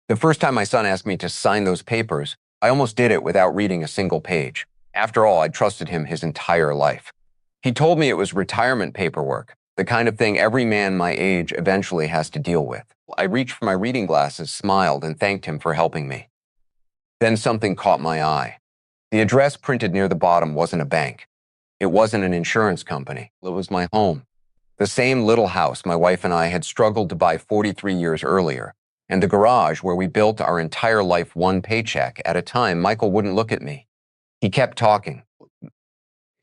The first time my son asked me to sign those papers, I almost did it without reading a single page. After all, I'd trusted him his entire life. He told me it was retirement paperwork, the kind of thing every man my age eventually has to deal with. I reached for my reading glasses, smiled, and thanked him for helping me. Then something caught my eye. The address printed near the bottom wasn't a bank. It wasn't an insurance company. It was my home. The same little house my wife and I had struggled to buy 43 years earlier, and the garage where we built our entire life one paycheck at a time. Michael wouldn't look at me. He kept talking,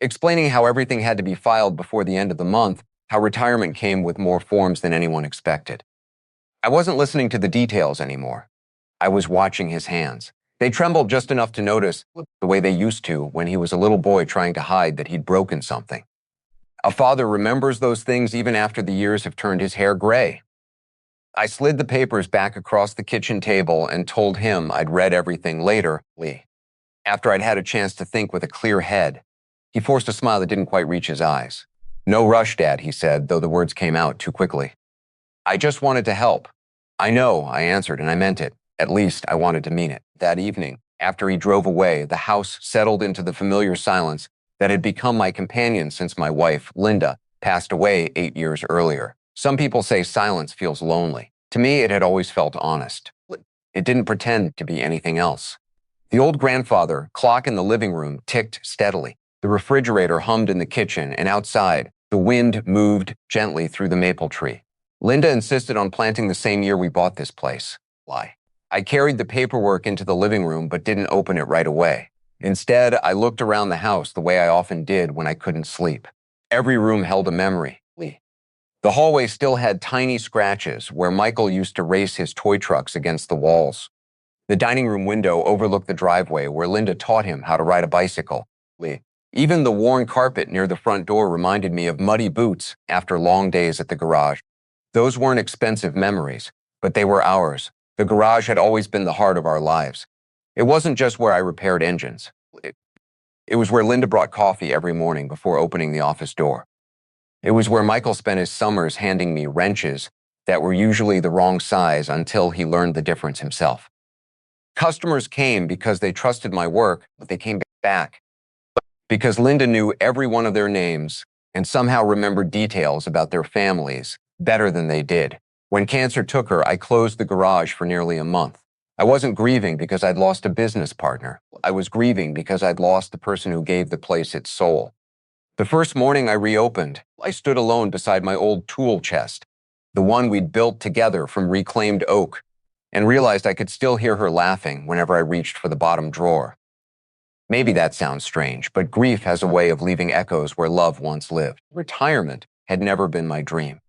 explaining how everything had to be filed before the end of the month, how retirement came with more forms than anyone expected. I wasn't listening to the details anymore. I was watching his hands. They trembled just enough to notice the way they used to when he was a little boy trying to hide that he'd broken something. A father remembers those things even after the years have turned his hair gray. I slid the papers back across the kitchen table and told him I'd read everything later, after I'd had a chance to think with a clear head. He forced a smile that didn't quite reach his eyes. "No rush, Dad," he said, though the words came out too quickly. "I just wanted to help." "I know," I answered, and I meant it. At least I wanted to mean it. That evening, after he drove away, the house settled into the familiar silence that had become my companion since my wife, Linda, passed away 8 years earlier. Some people say silence feels lonely. To me, it had always felt honest. It didn't pretend to be anything else. The old grandfather clock in the living room ticked steadily. The refrigerator hummed in the kitchen, and outside, the wind moved gently through the maple tree. Linda insisted on planting the same year we bought this place. Why? I carried the paperwork into the living room but didn't open it right away. Instead, I looked around the house the way I often did when I couldn't sleep. Every room held a memory. The hallway still had tiny scratches where Michael used to race his toy trucks against the walls. The dining room window overlooked the driveway where Linda taught him how to ride a bicycle. Even the worn carpet near the front door reminded me of muddy boots after long days at the garage. Those weren't expensive memories, but they were ours. The garage had always been the heart of our lives. It wasn't just where I repaired engines. It was where Linda brought coffee every morning before opening the office door. It was where Michael spent his summers handing me wrenches that were usually the wrong size until he learned the difference himself. Customers came because they trusted my work, but they came back because Linda knew every one of their names and somehow remembered details about their families better than they did. When cancer took her, I closed the garage for nearly a month. I wasn't grieving because I'd lost a business partner. I was grieving because I'd lost the person who gave the place its soul. The first morning I reopened, I stood alone beside my old tool chest, the one we'd built together from reclaimed oak, and realized I could still hear her laughing whenever I reached for the bottom drawer. Maybe that sounds strange, but grief has a way of leaving echoes where love once lived. Retirement had never been my dream.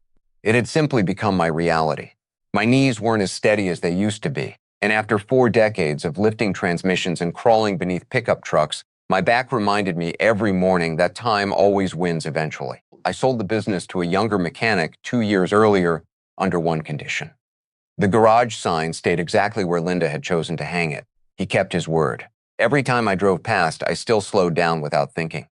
It had simply become my reality. My knees weren't as steady as they used to be, and after 4 decades of lifting transmissions and crawling beneath pickup trucks, my back reminded me every morning that time always wins eventually. I sold the business to a younger mechanic 2 years earlier under one condition. The garage sign stayed exactly where Linda had chosen to hang it. He kept his word. Every time I drove past, I still slowed down without thinking.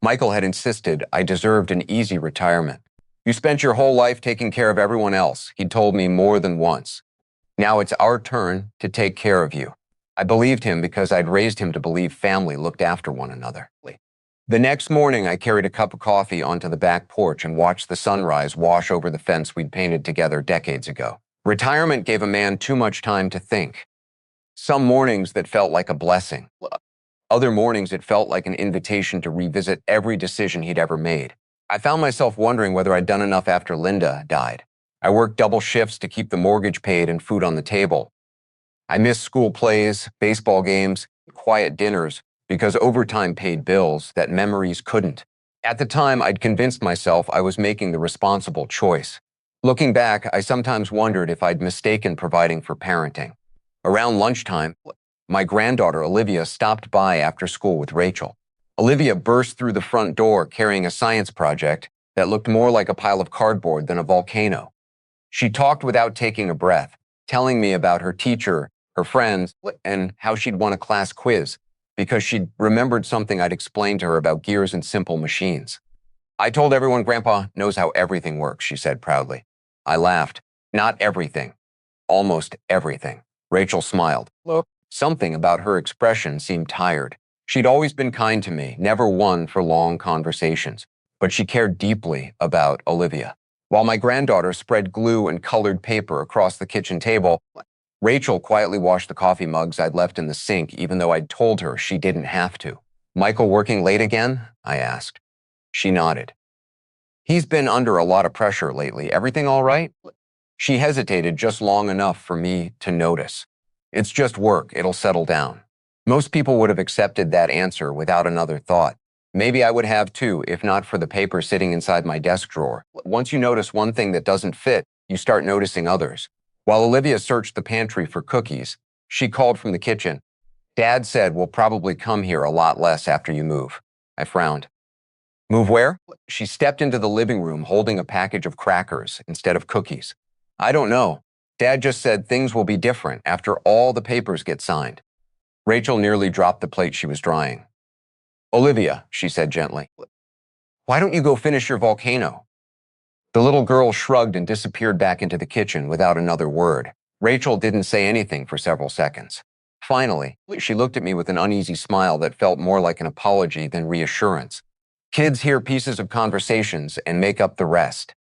Michael had insisted I deserved an easy retirement. "You spent your whole life taking care of everyone else," he'd told me more than once. "Now it's our turn to take care of you." I believed him because I'd raised him to believe family looked after one another. The next morning, I carried a cup of coffee onto the back porch and watched the sunrise wash over the fence we'd painted together decades ago. Retirement gave a man too much time to think. Some mornings that felt like a blessing. Other mornings it felt like an invitation to revisit every decision he'd ever made. I found myself wondering whether I'd done enough after Linda died. I worked double shifts to keep the mortgage paid and food on the table. I missed school plays, baseball games, quiet dinners because overtime paid bills that memories couldn't. At the time, I'd convinced myself I was making the responsible choice. Looking back, I sometimes wondered if I'd mistaken providing for parenting. Around lunchtime, my granddaughter Olivia stopped by after school with Rachel. Olivia burst through the front door carrying a science project that looked more like a pile of cardboard than a volcano. She talked without taking a breath, telling me about her teacher, her friends, and how she'd won a class quiz because she'd remembered something I'd explained to her about gears and simple machines. "I told everyone Grandpa knows how everything works," she said proudly. I laughed. "Not everything. Almost everything. Rachel smiled. Look, something about her expression seemed tired. She'd always been kind to me, never one for long conversations, but she cared deeply about Olivia. While my granddaughter spread glue and colored paper across the kitchen table, Rachel quietly washed the coffee mugs I'd left in the sink, even though I'd told her she didn't have to. Michael working late again? I asked. She nodded. He's been under a lot of pressure lately. Everything all right? She hesitated just long enough for me to notice. It's just work. It'll settle down. Most people would have accepted that answer without another thought. Maybe I would have too, if not for the paper sitting inside my desk drawer. Once you notice one thing that doesn't fit, you start noticing others. While Olivia searched the pantry for cookies, she called from the kitchen. Dad said we'll probably come here a lot less after you move. I frowned. Move where? She stepped into the living room holding a package of crackers instead of cookies. I don't know. Dad just said things will be different after all the papers get signed. Rachel nearly dropped the plate she was drying. Olivia, she said gently, why don't you go finish your volcano? The little girl shrugged and disappeared back into the kitchen without another word. Rachel didn't say anything for several seconds. Finally, she looked at me with an uneasy smile that felt more like an apology than reassurance. Kids hear pieces of conversations and make up the rest.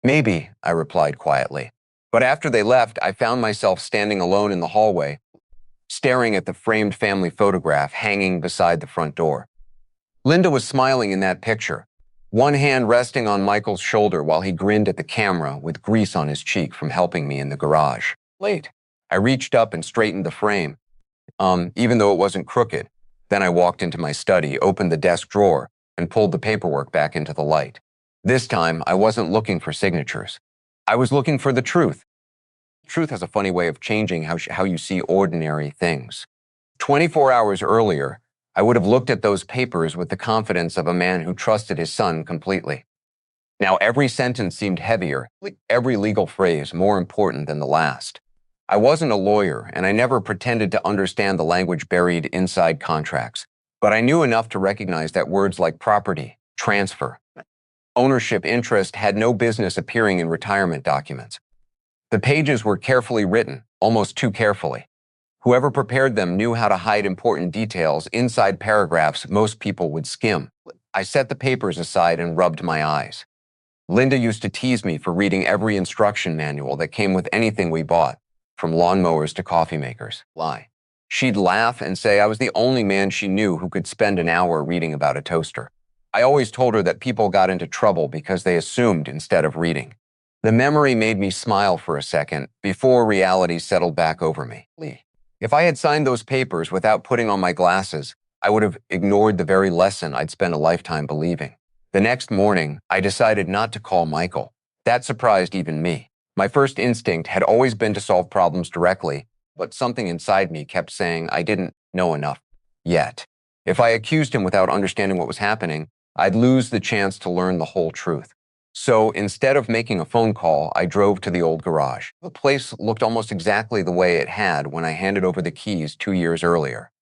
Maybe, I replied quietly. But after they left, I found myself standing alone in the hallway, staring at the framed family photograph hanging beside the front door. Linda was smiling in that picture, one hand resting on Michael's shoulder while he grinned at the camera with grease on his cheek from helping me in the garage. Late. I reached up and straightened the frame, even though it wasn't crooked. Then I walked into my study, opened the desk drawer, and pulled the paperwork back into the light. This time, I wasn't looking for signatures. I was looking for the truth. Truth has a funny way of changing how you see ordinary things. 24 hours earlier, I would have looked at those papers with the confidence of a man who trusted his son completely. Now every sentence seemed heavier, every legal phrase more important than the last. I wasn't a lawyer, and I never pretended to understand the language buried inside contracts, but I knew enough to recognize that words like property, transfer, ownership, interest had no business appearing in retirement documents. The pages were carefully written, almost too carefully. Whoever prepared them knew how to hide important details inside paragraphs most people would skim. I set the papers aside and rubbed my eyes. Linda used to tease me for reading every instruction manual that came with anything we bought, from lawnmowers to coffee makers. Lie. She'd laugh and say I was the only man she knew who could spend an hour reading about a toaster. I always told her that people got into trouble because they assumed instead of reading. The memory made me smile for a second before reality settled back over me. If I had signed those papers without putting on my glasses, I would have ignored the very lesson I'd spent a lifetime believing. The next morning, I decided not to call Michael. That surprised even me. My first instinct had always been to solve problems directly, but something inside me kept saying I didn't know enough yet. If I accused him without understanding what was happening, I'd lose the chance to learn the whole truth. So instead of making a phone call, I drove to the old garage. The place looked almost exactly the way it had when I handed over the keys 2 years earlier.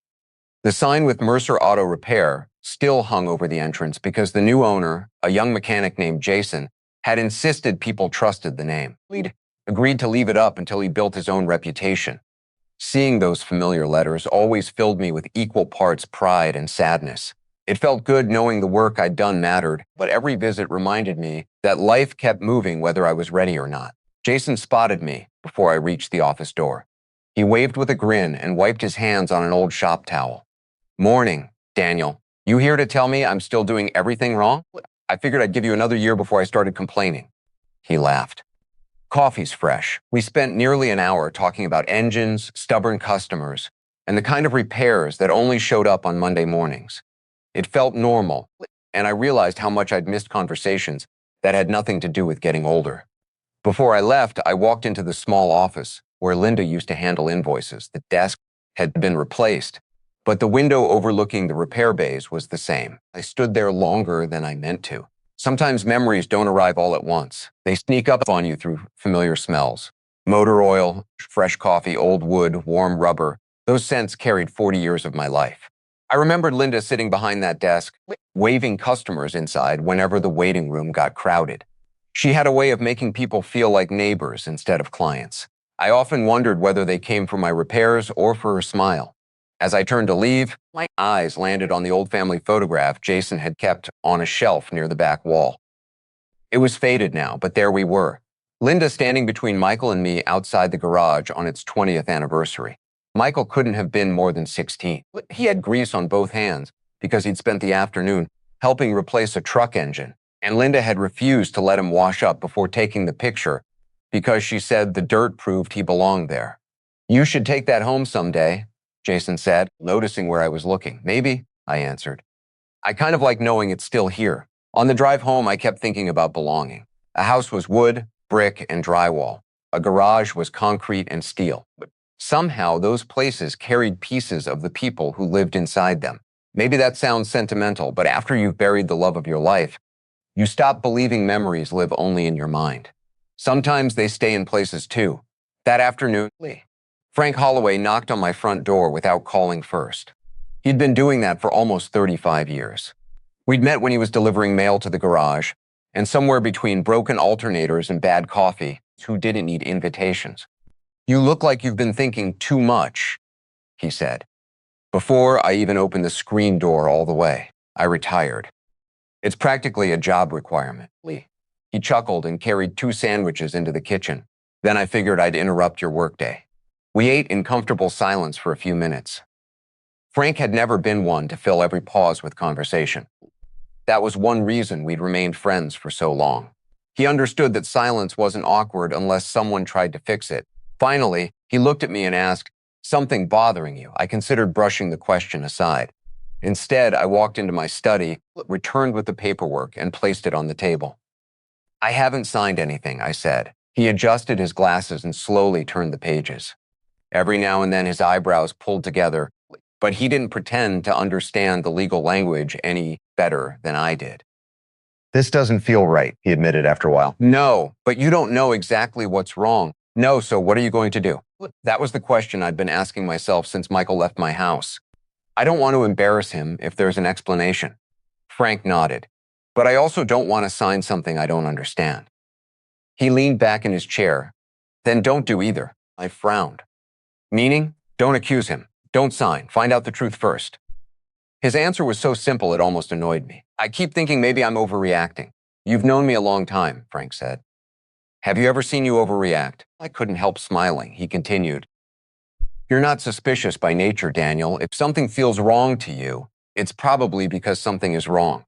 The sign with Mercer Auto Repair still hung over the entrance because the new owner, a young mechanic named Jason, had insisted people trusted the name. He'd agreed to leave it up until he built his own reputation. Seeing those familiar letters always filled me with equal parts pride and sadness. It felt good knowing the work I'd done mattered, but every visit reminded me that life kept moving whether I was ready or not. Jason spotted me before I reached the office door. He waved with a grin and wiped his hands on an old shop towel. Morning, Daniel. You here to tell me I'm still doing everything wrong? I figured I'd give you another year before I started complaining. He laughed. Coffee's fresh. We spent nearly an hour talking about engines, stubborn customers, and the kind of repairs that only showed up on Monday mornings. It felt normal, and I realized how much I'd missed conversations that had nothing to do with getting older. Before I left, I walked into the small office where Linda used to handle invoices. The desk had been replaced, but the window overlooking the repair bays was the same. I stood there longer than I meant to. Sometimes memories don't arrive all at once. They sneak up on you through familiar smells. Motor oil, fresh coffee, old wood, warm rubber. Those scents carried 40 years of my life. I remembered Linda sitting behind that desk, waving customers inside whenever the waiting room got crowded. She had a way of making people feel like neighbors instead of clients. I often wondered whether they came for my repairs or for her smile. As I turned to leave, my eyes landed on the old family photograph Jason had kept on a shelf near the back wall. It was faded now, but there we were. Linda standing between Michael and me outside the garage on its 20th anniversary. Michael couldn't have been more than 16. He had grease on both hands because he'd spent the afternoon helping replace a truck engine, and Linda had refused to let him wash up before taking the picture because she said the dirt proved he belonged there. "You should take that home someday," Jason said, noticing where I was looking. "Maybe," I answered. "I kind of like knowing it's still here." On the drive home, I kept thinking about belonging. A house was wood, brick, and drywall. A garage was concrete and steel. But somehow, those places carried pieces of the people who lived inside them. Maybe that sounds sentimental, but after you've buried the love of your life, you stop believing memories live only in your mind. Sometimes they stay in places too. That afternoon, Frank Holloway knocked on my front door without calling first. He'd been doing that for almost 35 years. We'd met when he was delivering mail to the garage, and somewhere between broken alternators and bad coffee, who didn't need invitations. "You look like you've been thinking too much," he said. Before I even opened the screen door all the way, I retired. "It's practically a job requirement." He chuckled and carried 2 sandwiches into the kitchen. "Then I figured I'd interrupt your workday." We ate in comfortable silence for a few minutes. Frank had never been one to fill every pause with conversation. That was one reason we'd remained friends for so long. He understood that silence wasn't awkward unless someone tried to fix it. Finally, he looked at me and asked, "Something bothering you?" I considered brushing the question aside. Instead, I walked into my study, returned with the paperwork, and placed it on the table. "I haven't signed anything," I said. He adjusted his glasses and slowly turned the pages. Every now and then his eyebrows pulled together, but he didn't pretend to understand the legal language any better than I did. "This doesn't feel right," he admitted after a while. "No, but you don't know exactly what's wrong." "No, so what are you going to do?" That was the question I'd been asking myself since Michael left my house. "I don't want to embarrass him if there's an explanation." Frank nodded. "But I also don't want to sign something I don't understand." He leaned back in his chair. "Then don't do either." I frowned. "Meaning? Don't accuse him. Don't sign. Find out the truth first." His answer was so simple it almost annoyed me. "I keep thinking maybe I'm overreacting." "You've known me a long time," Frank said. "Have you ever seen you overreact?" I couldn't help smiling. He continued, "You're not suspicious by nature, Daniel. If something feels wrong to you, it's probably because something is wrong.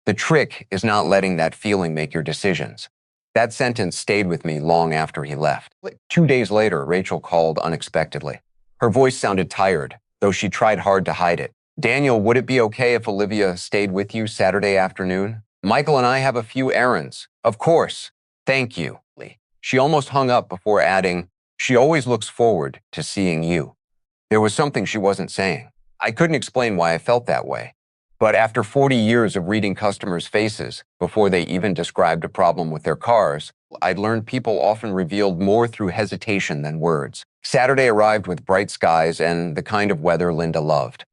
The trick is not letting that feeling make your decisions." That sentence stayed with me long after he left. 2 days later, Rachel called unexpectedly. Her voice sounded tired, though she tried hard to hide it. "Daniel, would it be okay if Olivia stayed with you Saturday afternoon? Michael and I have a few errands." "Of course. Thank you." She almost hung up before adding, "She always looks forward to seeing you." There was something she wasn't saying. I couldn't explain why I felt that way. But after 40 years of reading customers' faces before they even described a problem with their cars, I'd learned people often revealed more through hesitation than words. Saturday arrived with bright skies and the kind of weather Linda loved.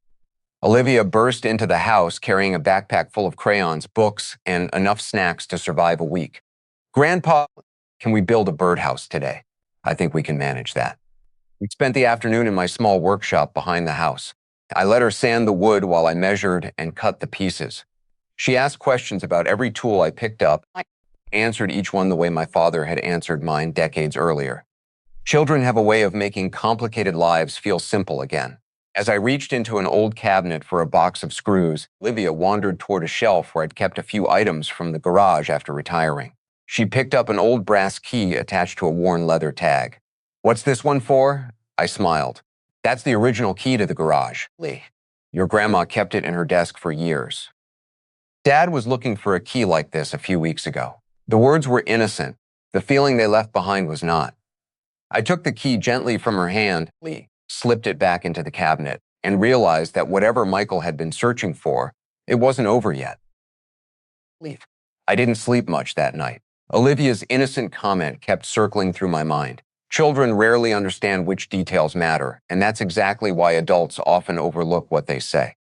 Olivia burst into the house carrying a backpack full of crayons, books, and enough snacks to survive a week. "Grandpa, can we build a birdhouse today?" "I think we can manage that." We spent the afternoon in my small workshop behind the house. I let her sand the wood while I measured and cut the pieces. She asked questions about every tool I picked up. I answered each one the way my father had answered mine decades earlier. Children have a way of making complicated lives feel simple again. As I reached into an old cabinet for a box of screws, Olivia wandered toward a shelf where I'd kept a few items from the garage after retiring. She picked up an old brass key attached to a worn leather tag. "What's this one for?" I smiled. "That's the original key to the garage. Your grandma kept it in her desk for years." Dad was looking for a key like this a few weeks ago. The words were innocent. The feeling they left behind was not. I took the key gently from her hand, slipped it back into the cabinet, and realized that whatever Michael had been searching for, it wasn't over yet. I didn't sleep much that night. Olivia's innocent comment kept circling through my mind. Children rarely understand which details matter, and that's exactly why adults often overlook what they say.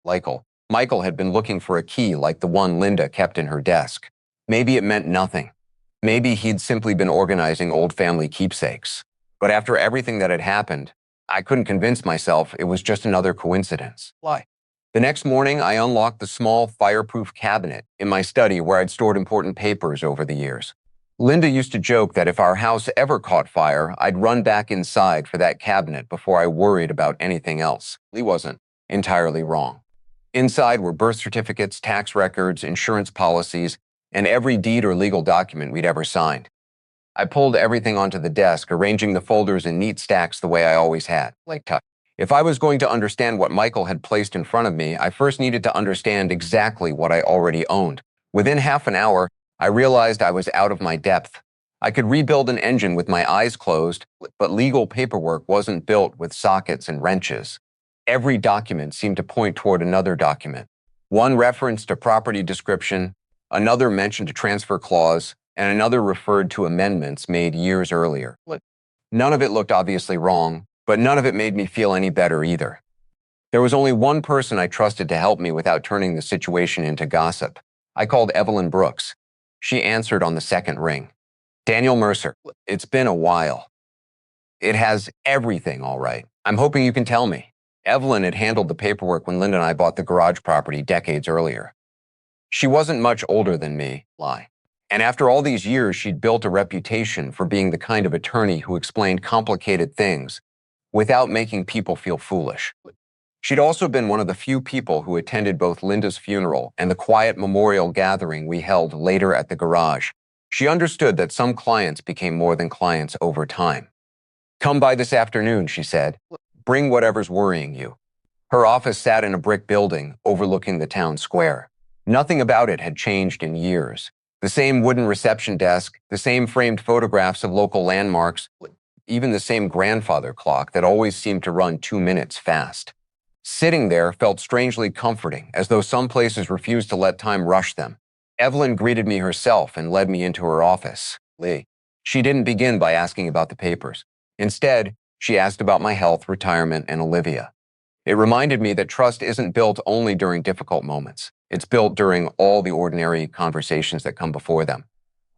Michael had been looking for a key like the one Linda kept in her desk. Maybe it meant nothing. Maybe he'd simply been organizing old family keepsakes. But after everything that had happened, I couldn't convince myself it was just another coincidence. Why? The next morning, I unlocked the small, fireproof cabinet in my study where I'd stored important papers over the years. Linda used to joke that if our house ever caught fire, I'd run back inside for that cabinet before I worried about anything else. Lee wasn't entirely wrong. Inside were birth certificates, tax records, insurance policies, and every deed or legal document we'd ever signed. I pulled everything onto the desk, arranging the folders in neat stacks the way I always had. If I was going to understand what Michael had placed in front of me, I first needed to understand exactly what I already owned. Within half an hour, I realized I was out of my depth. I could rebuild an engine with my eyes closed, but legal paperwork wasn't built with sockets and wrenches. Every document seemed to point toward another document. One referenced a property description, another mentioned a transfer clause, and another referred to amendments made years earlier. None of it looked obviously wrong, but none of it made me feel any better either. There was only one person I trusted to help me without turning the situation into gossip. I called Evelyn Brooks. She answered on the second ring. Daniel Mercer, it's been a while. It has everything all right. I'm hoping you can tell me. Evelyn had handled the paperwork when Linda and I bought the garage property decades earlier. She wasn't much older than me, and after all these years, she'd built a reputation for being the kind of attorney who explained complicated things without making people feel foolish. She'd also been one of the few people who attended both Linda's funeral and the quiet memorial gathering we held later at the garage. She understood that some clients became more than clients over time. Come by this afternoon, she said. Bring whatever's worrying you. Her office sat in a brick building overlooking the town square. Nothing about it had changed in years. The same wooden reception desk, the same framed photographs of local landmarks, even the same grandfather clock that always seemed to run 2 minutes fast. Sitting there felt strangely comforting, as though some places refused to let time rush them. Evelyn greeted me herself and led me into her office. She didn't begin by asking about the papers. Instead, she asked about my health, retirement, and Olivia. It reminded me that trust isn't built only during difficult moments. It's built during all the ordinary conversations that come before them.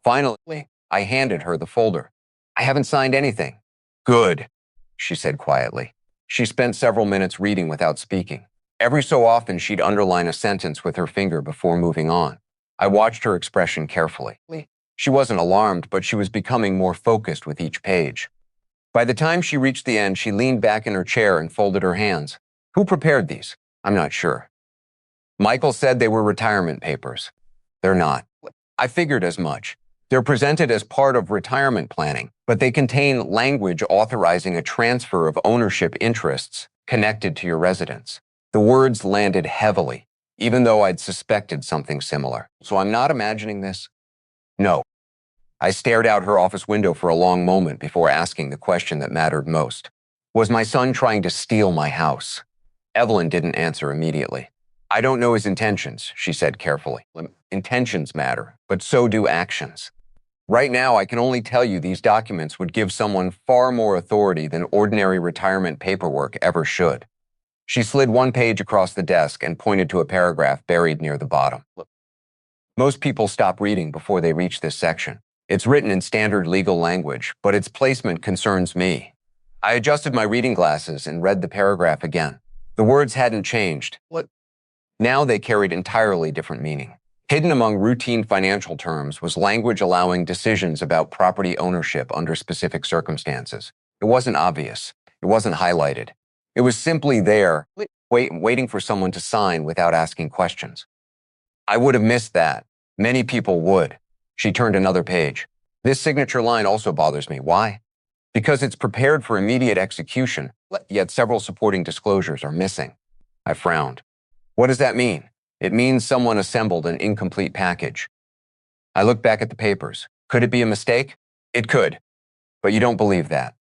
Finally, I handed her the folder. I haven't signed anything. Good, she said quietly. She spent several minutes reading without speaking. Every so often, she'd underline a sentence with her finger before moving on. I watched her expression carefully. She wasn't alarmed, but she was becoming more focused with each page. By the time she reached the end, she leaned back in her chair and folded her hands. Who prepared these? I'm not sure. Michael said they were retirement papers. They're not. I figured as much. They're presented as part of retirement planning, but they contain language authorizing a transfer of ownership interests connected to your residence. The words landed heavily, even though I'd suspected something similar. So I'm not imagining this? No. I stared out her office window for a long moment before asking the question that mattered most. Was my son trying to steal my house? Evelyn didn't answer immediately. I don't know his intentions, she said carefully. Intentions matter, but so do actions. Right now, I can only tell you these documents would give someone far more authority than ordinary retirement paperwork ever should. She slid one page across the desk and pointed to a paragraph buried near the bottom. Most people stop reading before they reach this section. It's written in standard legal language, but its placement concerns me. I adjusted my reading glasses and read the paragraph again. The words hadn't changed. Now they carried entirely different meaning. Hidden among routine financial terms was language allowing decisions about property ownership under specific circumstances. It wasn't obvious. It wasn't highlighted. It was simply there, waiting for someone to sign without asking questions. I would have missed that. Many people would. She turned another page. This signature line also bothers me. Why? Because it's prepared for immediate execution, yet several supporting disclosures are missing. I frowned. What does that mean? It means someone assembled an incomplete package. I looked back at the papers. Could it be a mistake? It could. But you don't believe that.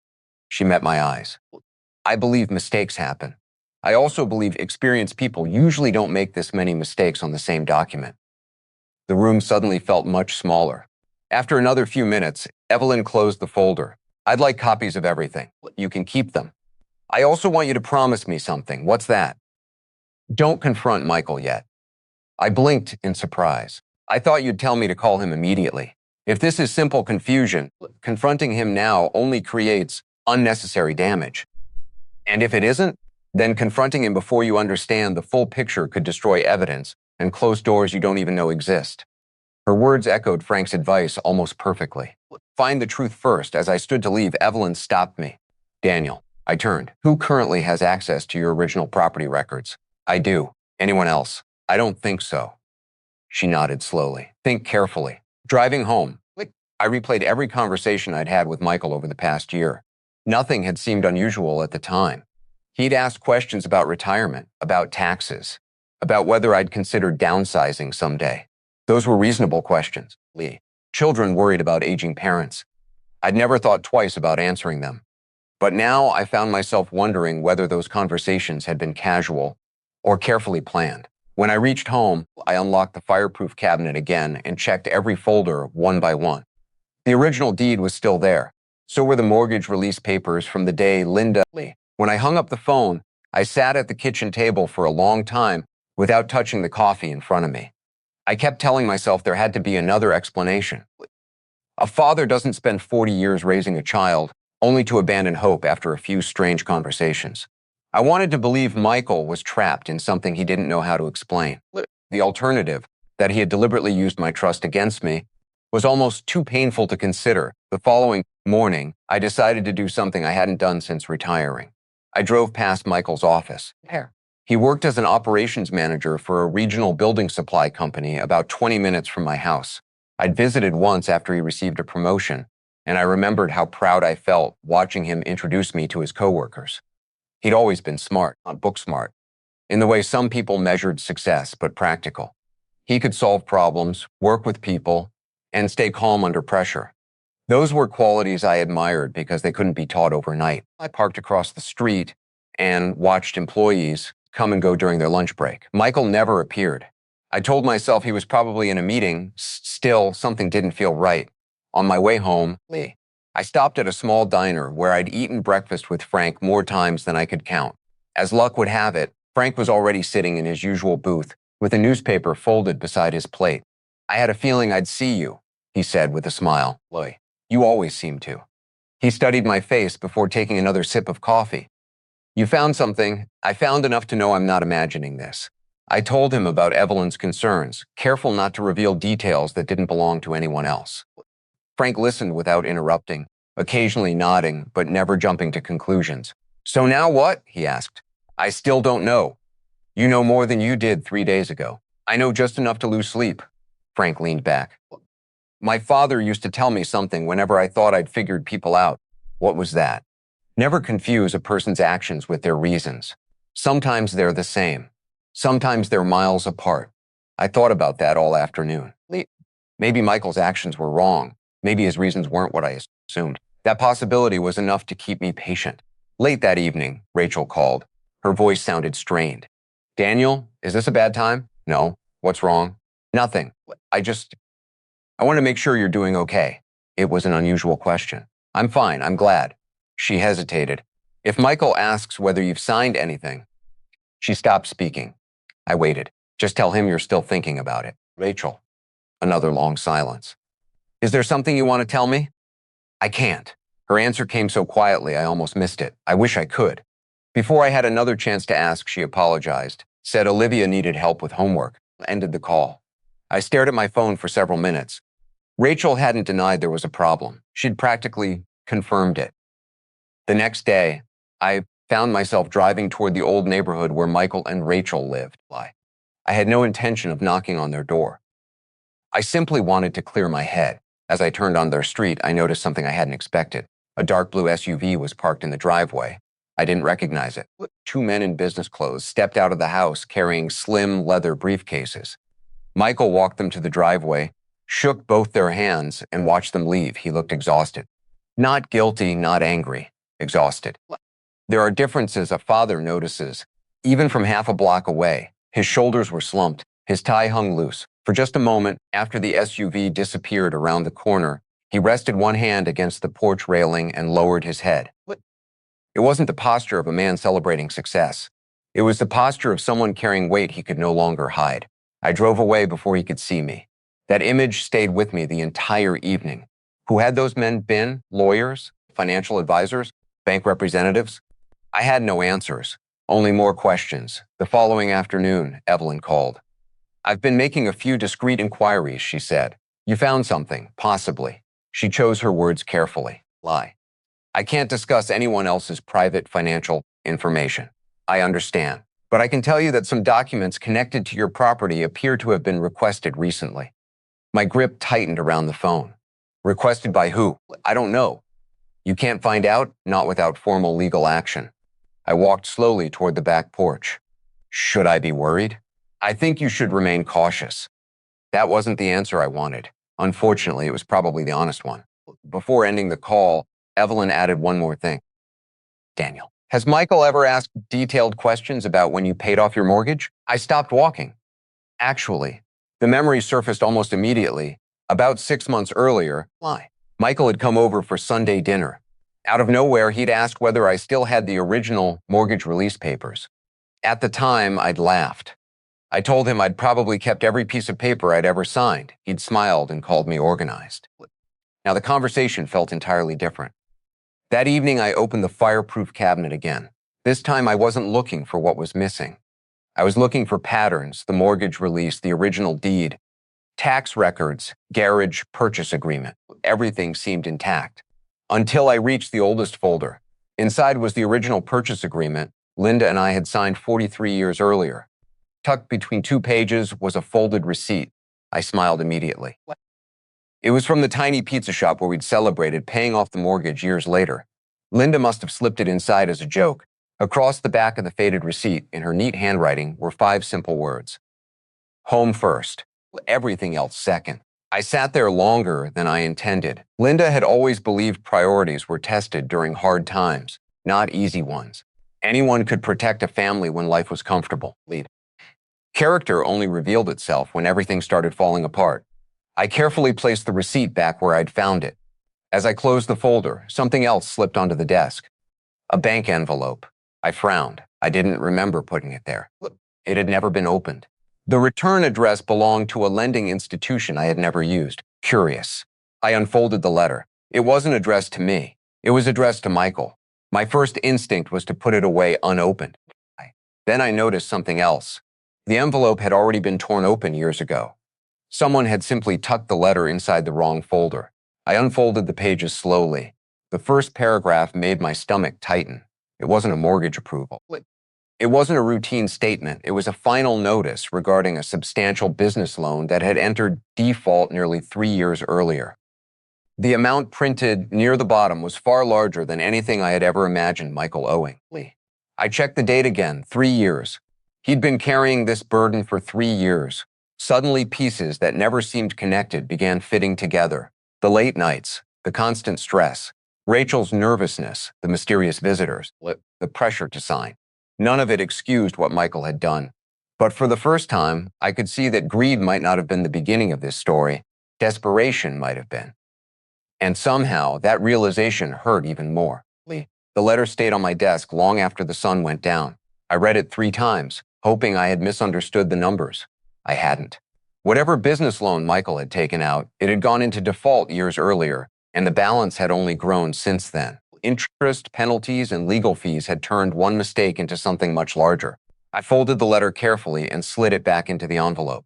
She met my eyes. I believe mistakes happen. I also believe experienced people usually don't make this many mistakes on the same document. The room suddenly felt much smaller. After another few minutes, Evelyn closed the folder. I'd like copies of everything. You can keep them. I also want you to promise me something. What's that? Don't confront Michael yet. I blinked in surprise. I thought you'd tell me to call him immediately. If this is simple confusion, confronting him now only creates unnecessary damage. And if it isn't, then confronting him before you understand the full picture could destroy evidence and close doors you don't even know exist. Her words echoed Frank's advice almost perfectly. Find the truth first. As I stood to leave, Evelyn stopped me. Daniel, I turned. Who currently has access to your original property records? I do. Anyone else? I don't think so. She nodded slowly. Think carefully. Driving home, I replayed every conversation I'd had with Michael over the past year. Nothing had seemed unusual at the time. He'd asked questions about retirement, about taxes, about whether I'd considered downsizing someday. Those were reasonable questions. Children worried about aging parents. I'd never thought twice about answering them. But now I found myself wondering whether those conversations had been casual or carefully planned. When I reached home, I unlocked the fireproof cabinet again and checked every folder one by one. The original deed was still there. So were the mortgage release papers from the day Linda. When I hung up the phone, I sat at the kitchen table for a long time without touching the coffee in front of me. I kept telling myself there had to be another explanation. A father doesn't spend 40 years raising a child only to abandon hope after a few strange conversations. I wanted to believe Michael was trapped in something he didn't know how to explain. The alternative, that he had deliberately used my trust against me, was almost too painful to consider. The following morning, I decided to do something I hadn't done since retiring. I drove past Michael's office. He worked as an operations manager for a regional building supply company about 20 minutes from my house. I'd visited once after he received a promotion, and I remembered how proud I felt watching him introduce me to his coworkers. He'd always been smart, not book smart, in the way some people measured success, but practical. He could solve problems, work with people, and stay calm under pressure. Those were qualities I admired because they couldn't be taught overnight. I parked across the street and watched employees come and go during their lunch break. Michael never appeared. I told myself he was probably in a meeting. Still, something didn't feel right. On my way home, I stopped at a small diner where I'd eaten breakfast with Frank more times than I could count. As luck would have it, Frank was already sitting in his usual booth with a newspaper folded beside his plate. I had a feeling I'd see you, he said with a smile. You always seem to. He studied my face before taking another sip of coffee. You found something. I found enough to know I'm not imagining this. I told him about Evelyn's concerns, careful not to reveal details that didn't belong to anyone else. Frank listened without interrupting, occasionally nodding, but never jumping to conclusions. So now what? He asked. I still don't know. You know more than you did 3 days ago. I know just enough to lose sleep. Frank leaned back. My father used to tell me something whenever I thought I'd figured people out. What was that? Never confuse a person's actions with their reasons. Sometimes they're the same. Sometimes they're miles apart. I thought about that all afternoon. Maybe Michael's actions were wrong. Maybe his reasons weren't what I assumed. That possibility was enough to keep me patient. Late that evening, Rachel called. Her voice sounded strained. Daniel, is this a bad time? No. What's wrong? Nothing. I want to make sure you're doing okay. It was an unusual question. I'm fine. I'm glad. She hesitated. If Michael asks whether you've signed anything. She stopped speaking. I waited. Just tell him you're still thinking about it. Rachel. Another long silence. Is there something you want to tell me? I can't. Her answer came so quietly I almost missed it. I wish I could. Before I had another chance to ask, she apologized, said Olivia needed help with homework, ended the call. I stared at my phone for several minutes. Rachel hadn't denied there was a problem. She'd practically confirmed it. The next day, I found myself driving toward the old neighborhood where Michael and Rachel lived. I had no intention of knocking on their door. I simply wanted to clear my head. As I turned on their street, I noticed something I hadn't expected. A dark blue SUV was parked in the driveway. I didn't recognize it. 2 men in business clothes stepped out of the house carrying slim leather briefcases. Michael walked them to the driveway, shook both their hands, and watched them leave. He looked exhausted. Not guilty, not angry. Exhausted. There are differences a father notices, even from half a block away. His shoulders were slumped. His tie hung loose. For just a moment, after the SUV disappeared around the corner, he rested one hand against the porch railing and lowered his head. It wasn't the posture of a man celebrating success. It was the posture of someone carrying weight he could no longer hide. I drove away before he could see me. That image stayed with me the entire evening. Who had those men been? Lawyers? Financial advisors? Bank representatives? I had no answers, only more questions. The following afternoon, Evelyn called. I've been making a few discreet inquiries, she said. You found something, possibly. She chose her words carefully. Lie. I can't discuss anyone else's private financial information. I understand. But I can tell you that some documents connected to your property appear to have been requested recently. My grip tightened around the phone. Requested by who? I don't know. You can't find out, not without formal legal action. I walked slowly toward the back porch. Should I be worried? I think you should remain cautious. That wasn't the answer I wanted. Unfortunately, it was probably the honest one. Before ending the call, Evelyn added one more thing. Daniel, has Michael ever asked detailed questions about when you paid off your mortgage? I stopped walking. Actually, the memory surfaced almost immediately. About 6 months earlier, Michael had come over for Sunday dinner. Out of nowhere, he'd asked whether I still had the original mortgage release papers. At the time, I'd laughed. I told him I'd probably kept every piece of paper I'd ever signed. He'd smiled and called me organized. Now, the conversation felt entirely different. That evening, I opened the fireproof cabinet again. This time, I wasn't looking for what was missing. I was looking for patterns, the mortgage release, the original deed, tax records, garage purchase agreement. Everything seemed intact. Until I reached the oldest folder. Inside was the original purchase agreement Linda and I had signed 43 years earlier. Tucked between 2 pages was a folded receipt. I smiled immediately. It was from the tiny pizza shop where we'd celebrated paying off the mortgage years later. Linda must have slipped it inside as a joke. Across the back of the faded receipt, in her neat handwriting, were 5 simple words. Home first, everything else second. I sat there longer than I intended. Linda had always believed priorities were tested during hard times, not easy ones. Anyone could protect a family when life was comfortable. Character only revealed itself when everything started falling apart. I carefully placed the receipt back where I'd found it. As I closed the folder, something else slipped onto the desk. A bank envelope. I frowned. I didn't remember putting it there. It had never been opened. The return address belonged to a lending institution I had never used. Curious. I unfolded the letter. It wasn't addressed to me. It was addressed to Michael. My first instinct was to put it away unopened. Then I noticed something else. The envelope had already been torn open years ago. Someone had simply tucked the letter inside the wrong folder. I unfolded the pages slowly. The first paragraph made my stomach tighten. It wasn't a mortgage approval. It wasn't a routine statement. It was a final notice regarding a substantial business loan that had entered default nearly 3 years earlier. The amount printed near the bottom was far larger than anything I had ever imagined Michael owing. I checked the date again, 3 years. He'd been carrying this burden for 3 years. Suddenly, pieces that never seemed connected began fitting together. The late nights, the constant stress, Rachel's nervousness, the mysterious visitors, the pressure to sign. None of it excused what Michael had done. But for the first time, I could see that greed might not have been the beginning of this story. Desperation might have been. And somehow, that realization hurt even more. The letter stayed on my desk long after the sun went down. I read it 3 times, hoping I had misunderstood the numbers. I hadn't. Whatever business loan Michael had taken out, it had gone into default years earlier, and the balance had only grown since then. Interest, penalties, and legal fees had turned one mistake into something much larger. I folded the letter carefully and slid it back into the envelope.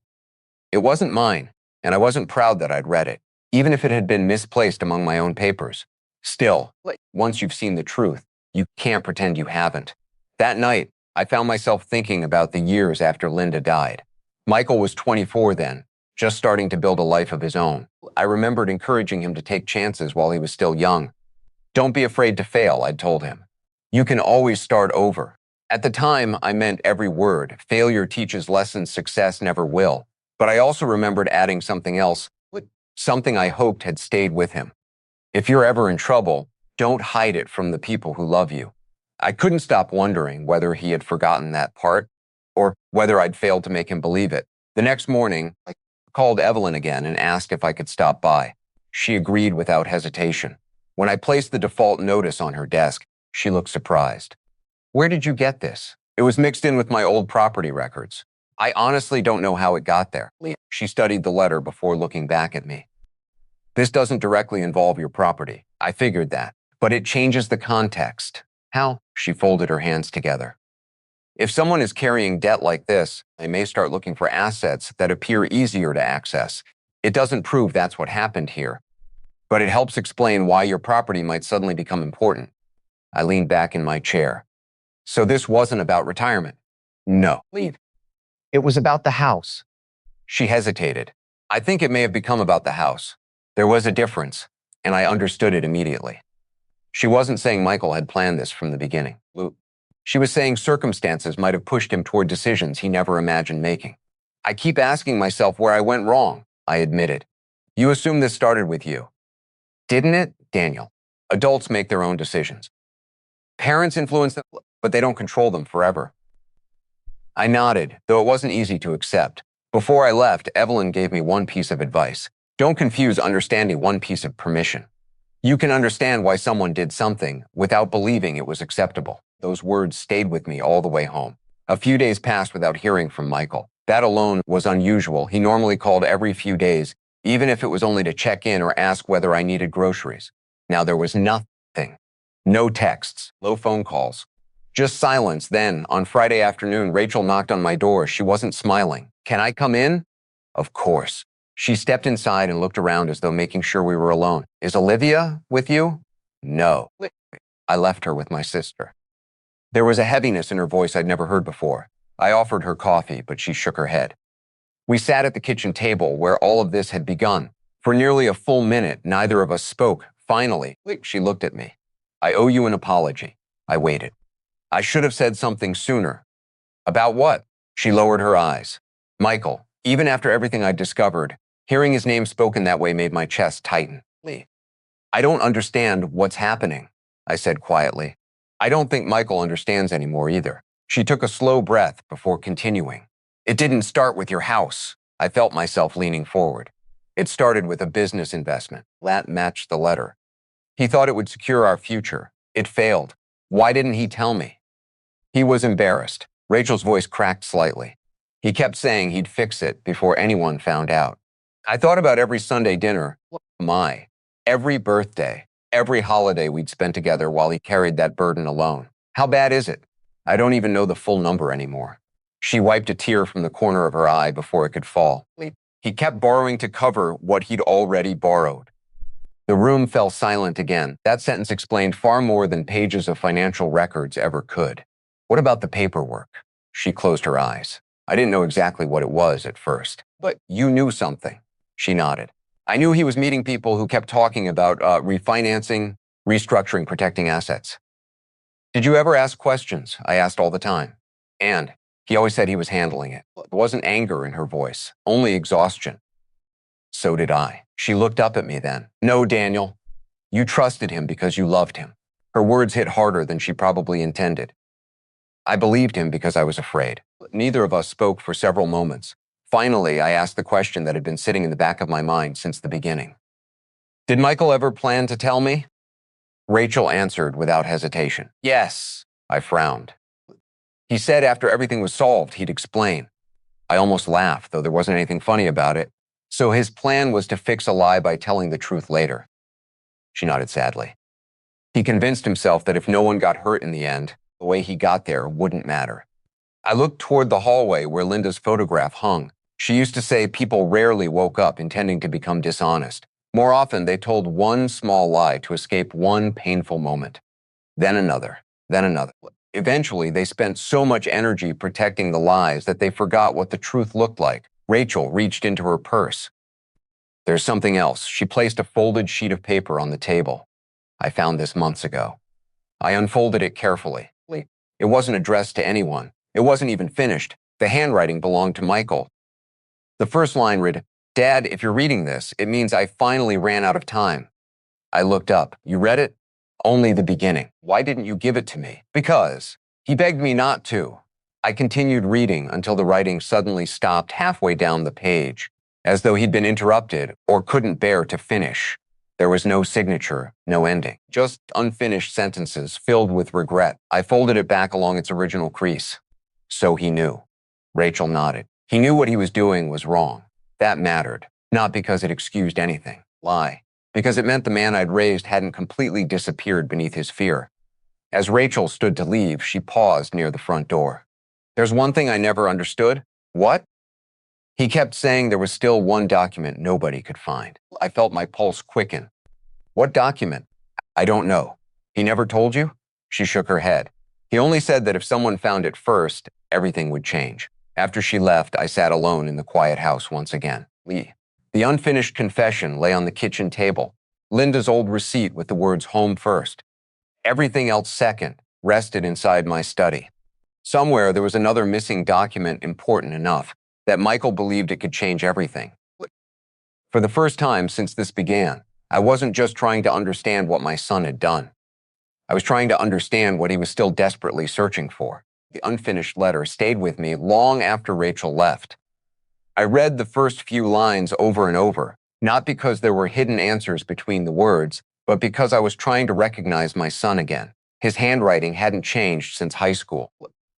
It wasn't mine, and I wasn't proud that I'd read it, even if it had been misplaced among my own papers. Still, once you've seen the truth, you can't pretend you haven't. That night, I found myself thinking about the years after Linda died. Michael was 24 then, just starting to build a life of his own. I remembered encouraging him to take chances while he was still young. Don't be afraid to fail, I'd told him. You can always start over. At the time, I meant every word. Failure teaches lessons success never will. But I also remembered adding something else, something I hoped had stayed with him. If you're ever in trouble, don't hide it from the people who love you. I couldn't stop wondering whether he had forgotten that part, or whether I'd failed to make him believe it. The next morning, I called Evelyn again and asked if I could stop by. She agreed without hesitation. When I placed the default notice on her desk, she looked surprised. Where did you get this? It was mixed in with my old property records. I honestly don't know how it got there. She studied the letter before looking back at me. This doesn't directly involve your property. I figured that. but it changes the context. How? She folded her hands together. If someone is carrying debt like this, they may start looking for assets that appear easier to access. It doesn't prove that's what happened here, but it helps explain why your property might suddenly become important. I leaned back in my chair. So this wasn't about retirement? No. Leave. It was about the house. She hesitated. I think it may have become about the house. There was a difference, and I understood it immediately. She wasn't saying Michael had planned this from the beginning. She was saying circumstances might have pushed him toward decisions he never imagined making. I keep asking myself where I went wrong, I admitted. You assume this started with you. Didn't it, Daniel? Adults make their own decisions. Parents influence them, but they don't control them forever. I nodded, though it wasn't easy to accept. Before I left, Evelyn gave me one piece of advice. Don't confuse understanding one piece of permission. You can understand why someone did something without believing it was acceptable. Those words stayed with me all the way home. A few days passed without hearing from Michael. That alone was unusual. He normally called every few days, even if it was only to check in or ask whether I needed groceries. Now there was nothing. No texts, no phone calls. Just silence. Then, on Friday afternoon, Rachel knocked on my door. She wasn't smiling. Can I come in? Of course. She stepped inside and looked around as though making sure we were alone. Is Olivia with you? No. I left her with my sister. There was a heaviness in her voice I'd never heard before. I offered her coffee, but she shook her head. We sat at the kitchen table where all of this had begun. For nearly a full minute, neither of us spoke. Finally, she looked at me. I owe you an apology. I waited. I should have said something sooner. About what? She lowered her eyes. Michael, even after everything I'd discovered, hearing his name spoken that way made my chest tighten. I don't understand what's happening, I said quietly. I don't think Michael understands anymore either. She took a slow breath before continuing. It didn't start with your house. I felt myself leaning forward. It started with a business investment. That matched the letter. He thought it would secure our future. It failed. Why didn't he tell me? He was embarrassed. Rachel's voice cracked slightly. He kept saying he'd fix it before anyone found out. I thought about every Sunday dinner, every birthday, every holiday we'd spent together while he carried that burden alone. How bad is it? I don't even know the full number anymore. She wiped a tear from the corner of her eye before it could fall. He kept borrowing to cover what he'd already borrowed. The room fell silent again. That sentence explained far more than pages of financial records ever could. What about the paperwork? She closed her eyes. I didn't know exactly what it was at first. But you knew something. She nodded. I knew he was meeting people who kept talking about refinancing, restructuring, protecting assets. Did you ever ask questions? I asked all the time. And he always said he was handling it. There wasn't anger in her voice, only exhaustion. So did I. She looked up at me then. No, Daniel. You trusted him because you loved him. Her words hit harder than she probably intended. I believed him because I was afraid. Neither of us spoke for several moments. Finally, I asked the question that had been sitting in the back of my mind since the beginning. Did Michael ever plan to tell me? Rachel answered without hesitation. Yes, I frowned. He said after everything was solved, he'd explain. I almost laughed, though there wasn't anything funny about it. So his plan was to fix a lie by telling the truth later. She nodded sadly. He convinced himself that if no one got hurt in the end, the way he got there wouldn't matter. I looked toward the hallway where Linda's photograph hung. She used to say people rarely woke up intending to become dishonest. More often, they told one small lie to escape one painful moment. Then another, then another. Eventually, they spent so much energy protecting the lies that they forgot what the truth looked like. Rachel reached into her purse. There's something else. She placed a folded sheet of paper on the table. I found this months ago. I unfolded it carefully. It wasn't addressed to anyone. It wasn't even finished. The handwriting belonged to Michael. The first line read, Dad, if you're reading this, it means I finally ran out of time. I looked up. You read it? Only the beginning. Why didn't you give it to me? Because he begged me not to. I continued reading until the writing suddenly stopped halfway down the page, as though he'd been interrupted or couldn't bear to finish. There was no signature, no ending, just unfinished sentences filled with regret. I folded it back along its original crease. So he knew. Rachel nodded. He knew what he was doing was wrong. That mattered, not because it excused anything. Lie. because it meant the man I'd raised hadn't completely disappeared beneath his fear. As Rachel stood to leave, she paused near the front door. "There's one thing I never understood." "What?" He kept saying there was still one document nobody could find. I felt my pulse quicken. "What document?" "I don't know." "He never told you?" She shook her head. "He only said that if someone found it first, everything would change." After she left, I sat alone in the quiet house once again. Lee. The unfinished confession lay on the kitchen table. Linda's old receipt with the words "home first." Everything else second rested inside my study. Somewhere there was another missing document important enough that Michael believed it could change everything. For the first time since this began, I wasn't just trying to understand what my son had done. I was trying to understand what he was still desperately searching for. The unfinished letter stayed with me long after Rachel left. I read the first few lines over and over, not because there were hidden answers between the words, but because I was trying to recognize my son again. His handwriting hadn't changed since high school.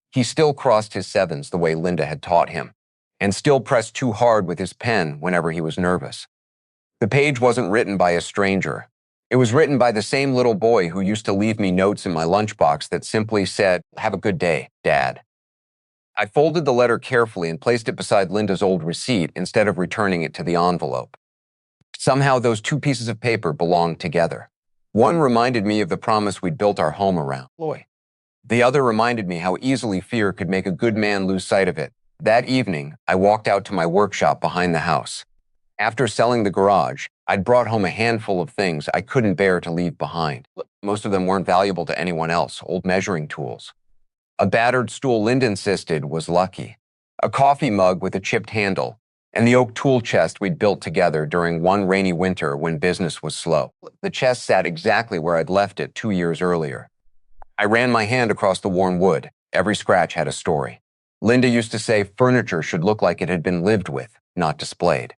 He still crossed his sevens the way Linda had taught him, and still pressed too hard with his pen whenever he was nervous. The page wasn't written by a stranger. It was written by the same little boy who used to leave me notes in my lunchbox that simply said, "Have a good day, Dad." I folded the letter carefully and placed it beside Linda's old receipt instead of returning it to the envelope. Somehow those two pieces of paper belonged together. One reminded me of the promise we'd built our home around. The other reminded me how easily fear could make a good man lose sight of it. That evening, I walked out to my workshop behind the house. After selling the garage, I'd brought home a handful of things I couldn't bear to leave behind. Most of them weren't valuable to anyone else, old measuring tools. A battered stool Linda insisted was lucky, a coffee mug with a chipped handle, and the oak tool chest we'd built together during one rainy winter when business was slow. The chest sat exactly where I'd left it 2 years earlier. I ran my hand across the worn wood. Every scratch had a story. Linda used to say furniture should look like it had been lived with, not displayed.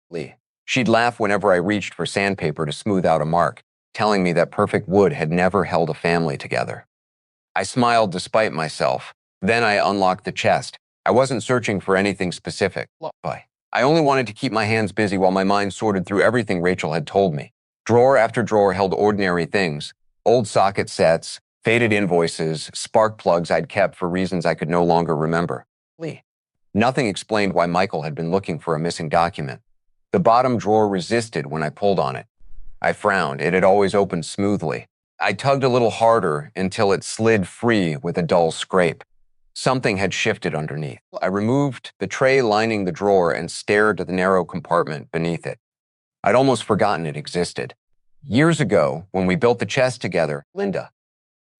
She'd laugh whenever I reached for sandpaper to smooth out a mark, telling me that perfect wood had never held a family together. I smiled despite myself. Then I unlocked the chest. I wasn't searching for anything specific. I only wanted to keep my hands busy while my mind sorted through everything Rachel had told me. Drawer after drawer held ordinary things, old socket sets, faded invoices, spark plugs I'd kept for reasons I could no longer remember. Nothing explained why Michael had been looking for a missing document. The bottom drawer resisted when I pulled on it. I frowned. It had always opened smoothly. I tugged a little harder until it slid free with a dull scrape. Something had shifted underneath. I removed the tray lining the drawer and stared at the narrow compartment beneath it. I'd almost forgotten it existed. Years ago, when we built the chest together, Linda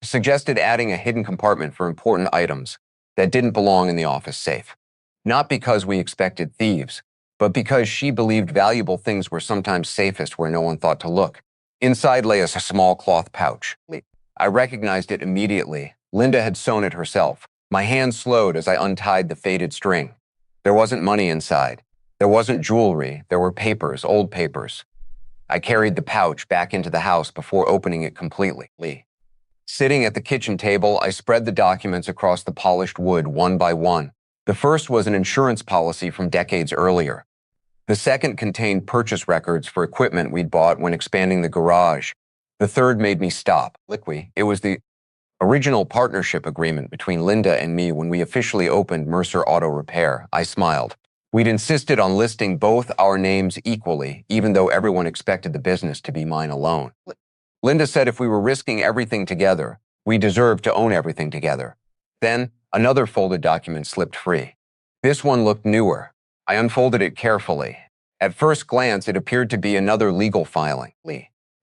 suggested adding a hidden compartment for important items that didn't belong in the office safe. Not because we expected thieves, but because she believed valuable things were sometimes safest where no one thought to look. Inside lay a small cloth pouch. I recognized it immediately. Linda had sewn it herself. My hand slowed as I untied the faded string. There wasn't money inside. There wasn't jewelry. There were papers, old papers. I carried the pouch back into the house before opening it completely. Sitting at the kitchen table, I spread the documents across the polished wood one by one. The first was an insurance policy from decades earlier. The second contained purchase records for equipment we'd bought when expanding the garage. The third made me stop. It was the original partnership agreement between Linda and me when we officially opened Mercer Auto Repair. I smiled. We'd insisted on listing both our names equally, even though everyone expected the business to be mine alone. Linda said if we were risking everything together, we deserved to own everything together. Then, another folded document slipped free. This one looked newer. I unfolded it carefully. At first glance, it appeared to be another legal filing.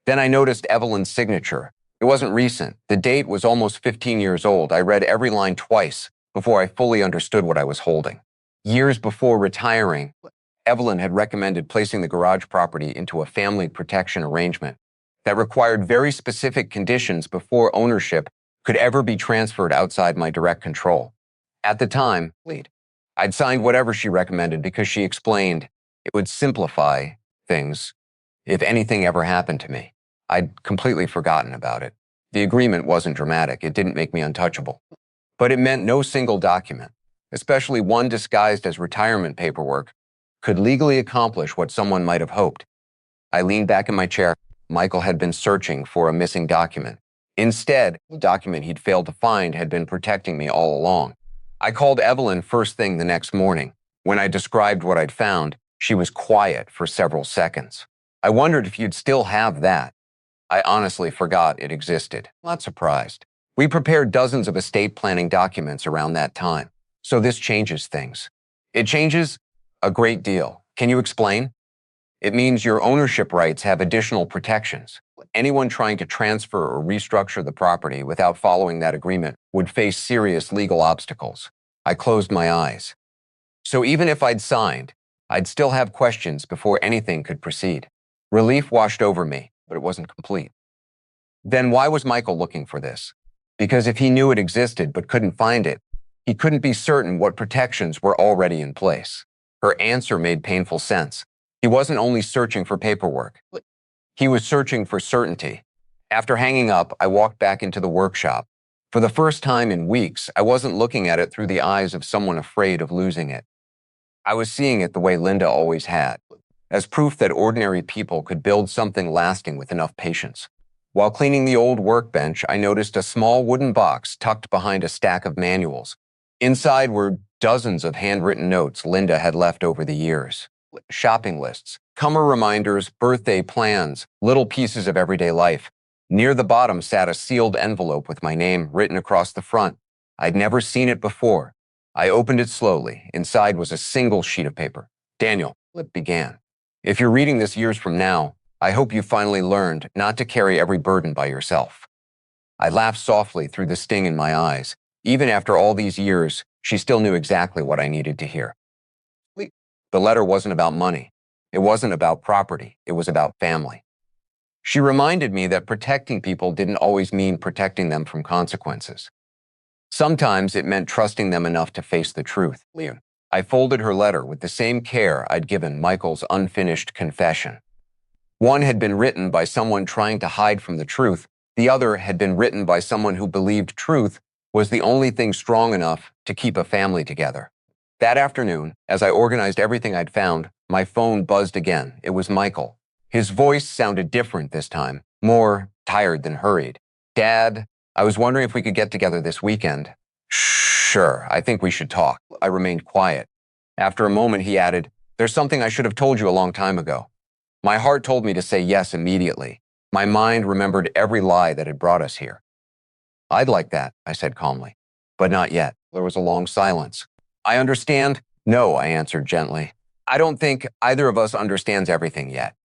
Then I noticed Evelyn's signature. It wasn't recent. The date was almost 15 years old. I read every line twice before I fully understood what I was holding. Years before retiring, Evelyn had recommended placing the garage property into a family protection arrangement that required very specific conditions before ownership could ever be transferred outside my direct control. At the time, I'd signed whatever she recommended because she explained it would simplify things if anything ever happened to me. I'd completely forgotten about it. The agreement wasn't dramatic. It didn't make me untouchable. But it meant no single document, especially one disguised as retirement paperwork, could legally accomplish what someone might have hoped. I leaned back in my chair. Michael had been searching for a missing document. Instead, the document he'd failed to find had been protecting me all along. I called Evelyn first thing the next morning. When I described what I'd found, she was quiet for several seconds. I wondered if you'd still have that. I honestly forgot it existed. Not surprised. We prepared dozens of estate planning documents around that time, so this changes things. It changes a great deal. Can you explain? It means your ownership rights have additional protections. Anyone trying to transfer or restructure the property without following that agreement would face serious legal obstacles. I closed my eyes. So even if I'd signed, I'd still have questions before anything could proceed. Relief washed over me, but it wasn't complete. Then why was Michael looking for this? Because if he knew it existed but couldn't find it, he couldn't be certain what protections were already in place. Her answer made painful sense. He wasn't only searching for paperwork. He was searching for certainty. After hanging up, I walked back into the workshop. For the first time in weeks, I wasn't looking at it through the eyes of someone afraid of losing it. I was seeing it the way Linda always had, as proof that ordinary people could build something lasting with enough patience. While cleaning the old workbench, I noticed a small wooden box tucked behind a stack of manuals. Inside were dozens of handwritten notes Linda had left over the years. Shopping lists, summer reminders, birthday plans, little pieces of everyday life. Near the bottom sat a sealed envelope with my name written across the front. I'd never seen it before. I opened it slowly. Inside was a single sheet of paper. Daniel, it began. If you're reading this years from now, I hope you finally learned not to carry every burden by yourself. I laughed softly through the sting in my eyes. Even after all these years, she still knew exactly what I needed to hear. The letter wasn't about money. It wasn't about property. It was about family. She reminded me that protecting people didn't always mean protecting them from consequences. Sometimes it meant trusting them enough to face the truth. I folded her letter with the same care I'd given Michael's unfinished confession. One had been written by someone trying to hide from the truth. The other had been written by someone who believed truth was the only thing strong enough to keep a family together. That afternoon, as I organized everything I'd found, my phone buzzed again. It was Michael. His voice sounded different this time, more tired than hurried. Dad, I was wondering if we could get together this weekend. Sure, I think we should talk. I remained quiet. After a moment, he added, there's something I should have told you a long time ago. My heart told me to say yes immediately. My mind remembered every lie that had brought us here. I'd like that, I said calmly. But not yet. There was a long silence. I understand. No, I answered gently. I don't think either of us understands everything yet.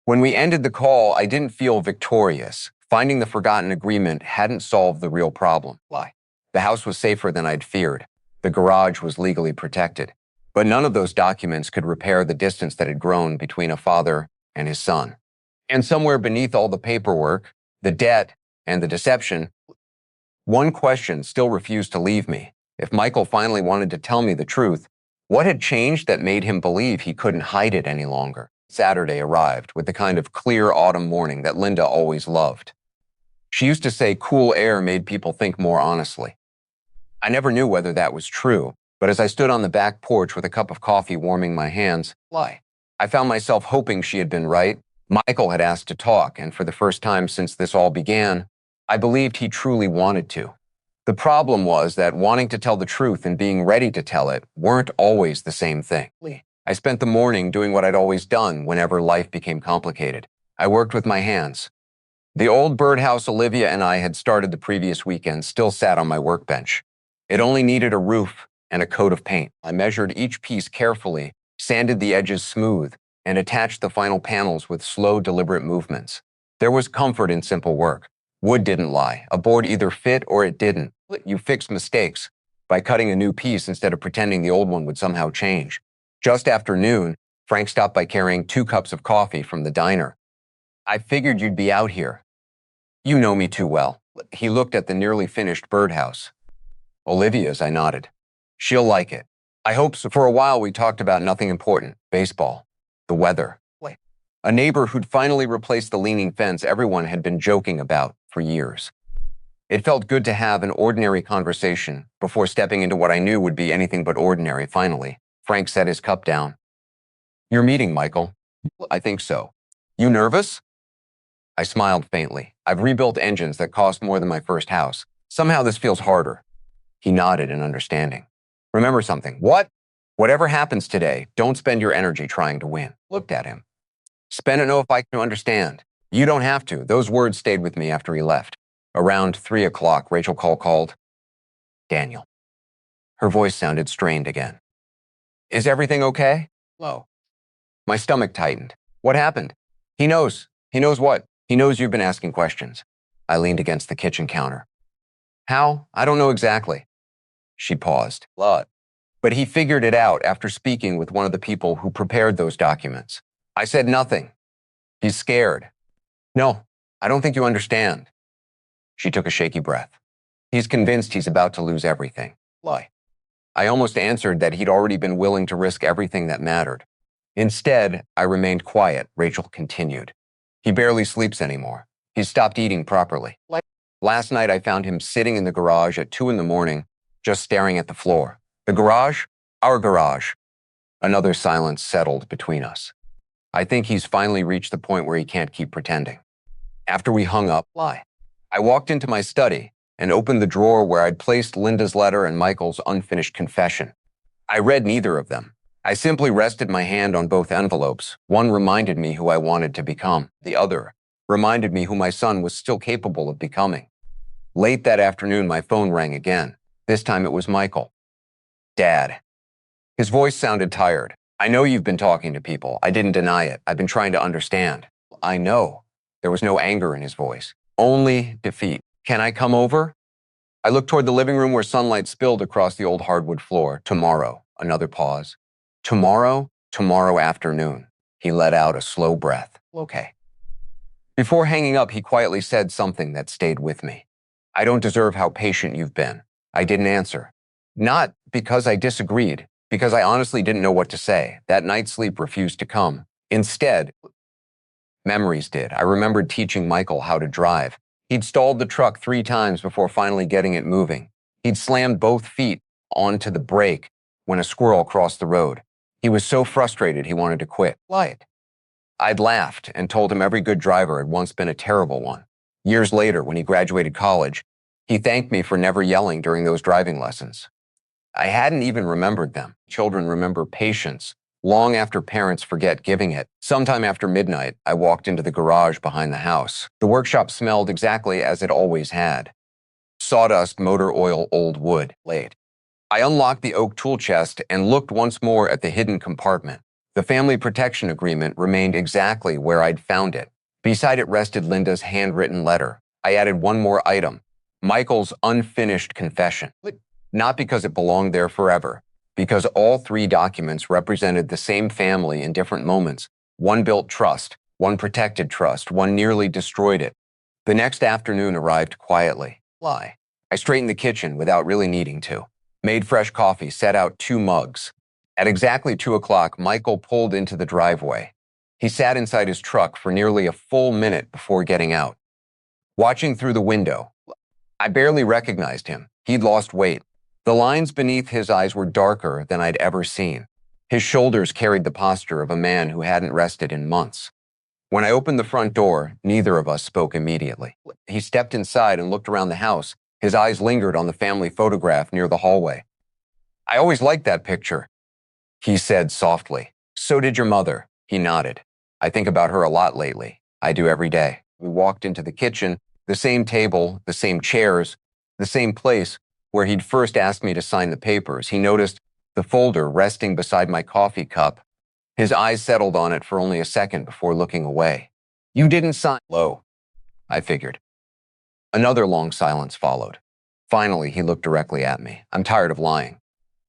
When we ended the call, I didn't feel victorious. Finding the forgotten agreement hadn't solved the real problem. Why? The house was safer than I'd feared. The garage was legally protected. But none of those documents could repair the distance that had grown between a father and his son. And somewhere beneath all the paperwork, the debt, and the deception, one question still refused to leave me. If Michael finally wanted to tell me the truth, what had changed that made him believe he couldn't hide it any longer? Saturday arrived with the kind of clear autumn morning that Linda always loved. She used to say cool air made people think more honestly. I never knew whether that was true, but as I stood on the back porch with a cup of coffee warming my hands, I found myself hoping she had been right. Michael had asked to talk, and for the first time since this all began, I believed he truly wanted to. The problem was that wanting to tell the truth and being ready to tell it weren't always the same thing. I spent the morning doing what I'd always done whenever life became complicated. I worked with my hands. The old birdhouse Olivia and I had started the previous weekend still sat on my workbench. It only needed a roof and a coat of paint. I measured each piece carefully, sanded the edges smooth, and attached the final panels with slow, deliberate movements. There was comfort in simple work. Wood didn't lie. A board either fit or it didn't. You fixed mistakes by cutting a new piece instead of pretending the old one would somehow change. Just after noon, Frank stopped by carrying 2 cups of coffee from the diner. I figured you'd be out here. You know me too well. He looked at the nearly finished birdhouse. Olivia's, I nodded. She'll like it. I hope so. For a while, we talked about nothing important. Baseball. The weather. A neighbor who'd finally replaced the leaning fence everyone had been joking about for years. It felt good to have an ordinary conversation before stepping into what I knew would be anything but ordinary. Finally, Frank set his cup down. Your meeting, Michael. I think so. You nervous? I smiled faintly. I've rebuilt engines that cost more than my first house. Somehow this feels harder. He nodded in understanding. Remember something. What? Whatever happens today, don't spend your energy trying to win. Looked at him. Spend it know if I can understand. You don't have to. Those words stayed with me after he left. Around 3 o'clock, Rachel called. Daniel. Her voice sounded strained again. Is everything okay? Low. My stomach tightened. What happened? He knows. He knows what? He knows you've been asking questions. I leaned against the kitchen counter. How? I don't know exactly. She paused. Blood. But he figured it out after speaking with one of the people who prepared those documents. I said nothing. He's scared. No, I don't think you understand. She took a shaky breath. He's convinced he's about to lose everything. Lie. I almost answered that he'd already been willing to risk everything that mattered. Instead, I remained quiet. Rachel continued. He barely sleeps anymore. He's stopped eating properly. Last night, I found him sitting in the garage at 2 a.m, just staring at the floor. The garage? Our garage. Another silence settled between us. I think he's finally reached the point where he can't keep pretending. After we hung up, I walked into my study and opened the drawer where I'd placed Linda's letter and Michael's unfinished confession. I read neither of them. I simply rested my hand on both envelopes. One reminded me who I wanted to become. The other reminded me who my son was still capable of becoming. Late that afternoon, my phone rang again. This time it was Michael. Dad. His voice sounded tired. I know you've been talking to people. I didn't deny it. I've been trying to understand. I know. There was no anger in his voice. Only defeat. Can I come over? I looked toward the living room where sunlight spilled across the old hardwood floor. Tomorrow. Another pause. Tomorrow afternoon. He let out a slow breath. Okay. Before hanging up, he quietly said something that stayed with me. I don't deserve how patient you've been. I didn't answer. Not because I disagreed, because I honestly didn't know what to say. That night's sleep refused to come. Instead, memories did. I remembered teaching Michael how to drive. He'd stalled the truck 3 times before finally getting it moving. He'd slammed both feet onto the brake when a squirrel crossed the road. He was so frustrated he wanted to quit. Lied. I'd laughed and told him every good driver had once been a terrible one. Years later, when he graduated college, he thanked me for never yelling during those driving lessons. I hadn't even remembered them. Children remember patience long after parents forget giving it. Sometime after midnight, I walked into the garage behind the house. The workshop smelled exactly as it always had. Sawdust, motor oil, old wood. Laid. I unlocked the oak tool chest and looked once more at the hidden compartment. The family protection agreement remained exactly where I'd found it. Beside it rested Linda's handwritten letter. I added one more item, Michael's unfinished confession. Not because it belonged there forever, because all 3 documents represented the same family in different moments. One built trust, one protected trust, one nearly destroyed it. The next afternoon arrived quietly. I straightened the kitchen without really needing to. Made fresh coffee, set out 2 mugs. At exactly 2 o'clock, Michael pulled into the driveway. He sat inside his truck for nearly a full minute before getting out. Watching through the window, I barely recognized him. He'd lost weight. The lines beneath his eyes were darker than I'd ever seen. His shoulders carried the posture of a man who hadn't rested in months. When I opened the front door, neither of us spoke immediately. He stepped inside and looked around the house. His eyes lingered on the family photograph near the hallway. I always liked that picture, he said softly. So did your mother. He nodded. I think about her a lot lately. I do every day. We walked into the kitchen, the same table, the same chairs, the same place where he'd first asked me to sign the papers. He noticed the folder resting beside my coffee cup. His eyes settled on it for only a second before looking away. You didn't sign. Low, I figured. Another long silence followed. Finally, he looked directly at me. I'm tired of lying.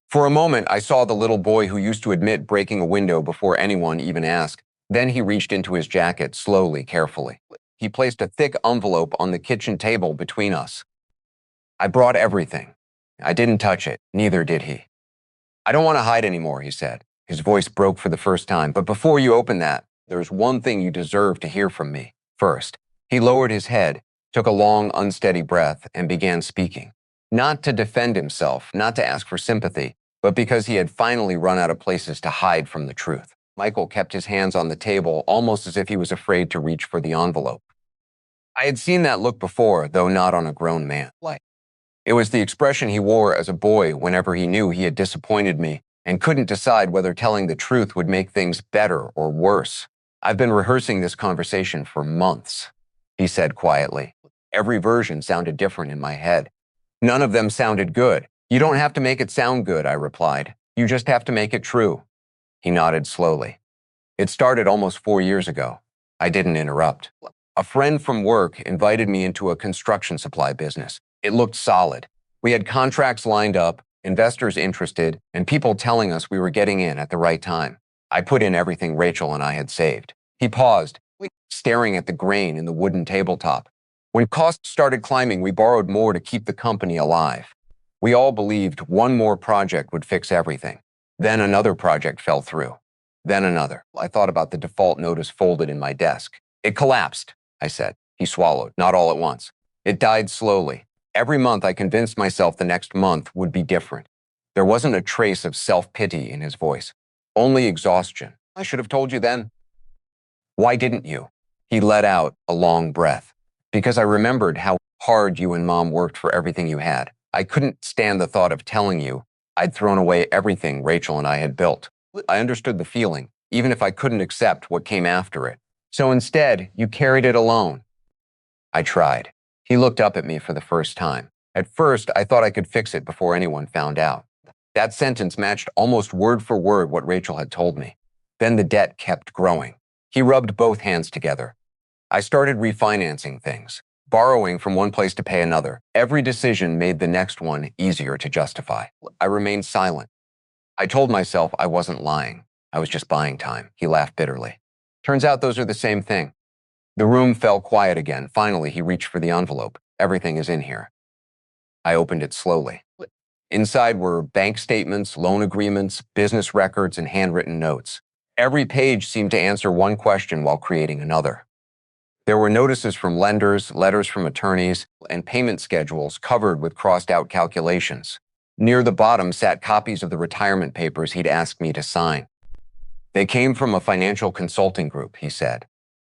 For a moment, I saw the little boy who used to admit breaking a window before anyone even asked. Then he reached into his jacket slowly, carefully. He placed a thick envelope on the kitchen table between us. I brought everything. I didn't touch it. Neither did he. I don't want to hide anymore, he said. His voice broke for the first time. But before you open that, there's one thing you deserve to hear from me. First, he lowered his head, took a long, unsteady breath, and began speaking. Not to defend himself, not to ask for sympathy, but because he had finally run out of places to hide from the truth. Michael kept his hands on the table, almost as if he was afraid to reach for the envelope. I had seen that look before, though not on a grown man. It was the expression he wore as a boy whenever he knew he had disappointed me and couldn't decide whether telling the truth would make things better or worse. I've been rehearsing this conversation for months, he said quietly. Every version sounded different in my head. None of them sounded good. You don't have to make it sound good, I replied. You just have to make it true. He nodded slowly. It started almost 4 years ago. I didn't interrupt. A friend from work invited me into a construction supply business. It looked solid. We had contracts lined up, investors interested, and people telling us we were getting in at the right time. I put in everything Rachel and I had saved. He paused, staring at the grain in the wooden tabletop. When costs started climbing, we borrowed more to keep the company alive. We all believed one more project would fix everything. Then another project fell through. Then another. I thought about the default notice folded in my desk. It collapsed, I said. He swallowed, not all at once. It died slowly. Every month I convinced myself the next month would be different. There wasn't a trace of self-pity in his voice, only exhaustion. I should have told you then. Why didn't you? He let out a long breath. Because I remembered how hard you and Mom worked for everything you had. I couldn't stand the thought of telling you I'd thrown away everything Rachel and I had built. I understood the feeling, even if I couldn't accept what came after it. So instead, you carried it alone. I tried. He looked up at me for the first time. At first, I thought I could fix it before anyone found out. That sentence matched almost word for word what Rachel had told me. Then the debt kept growing. He rubbed both hands together. I started refinancing things, borrowing from one place to pay another. Every decision made the next one easier to justify. I remained silent. I told myself I wasn't lying. I was just buying time. He laughed bitterly. Turns out those are the same thing. The room fell quiet again. Finally, he reached for the envelope. Everything is in here. I opened it slowly. Inside were bank statements, loan agreements, business records, and handwritten notes. Every page seemed to answer one question while creating another. There were notices from lenders, letters from attorneys, and payment schedules covered with crossed-out calculations. Near the bottom sat copies of the retirement papers he'd asked me to sign. They came from a financial consulting group, he said.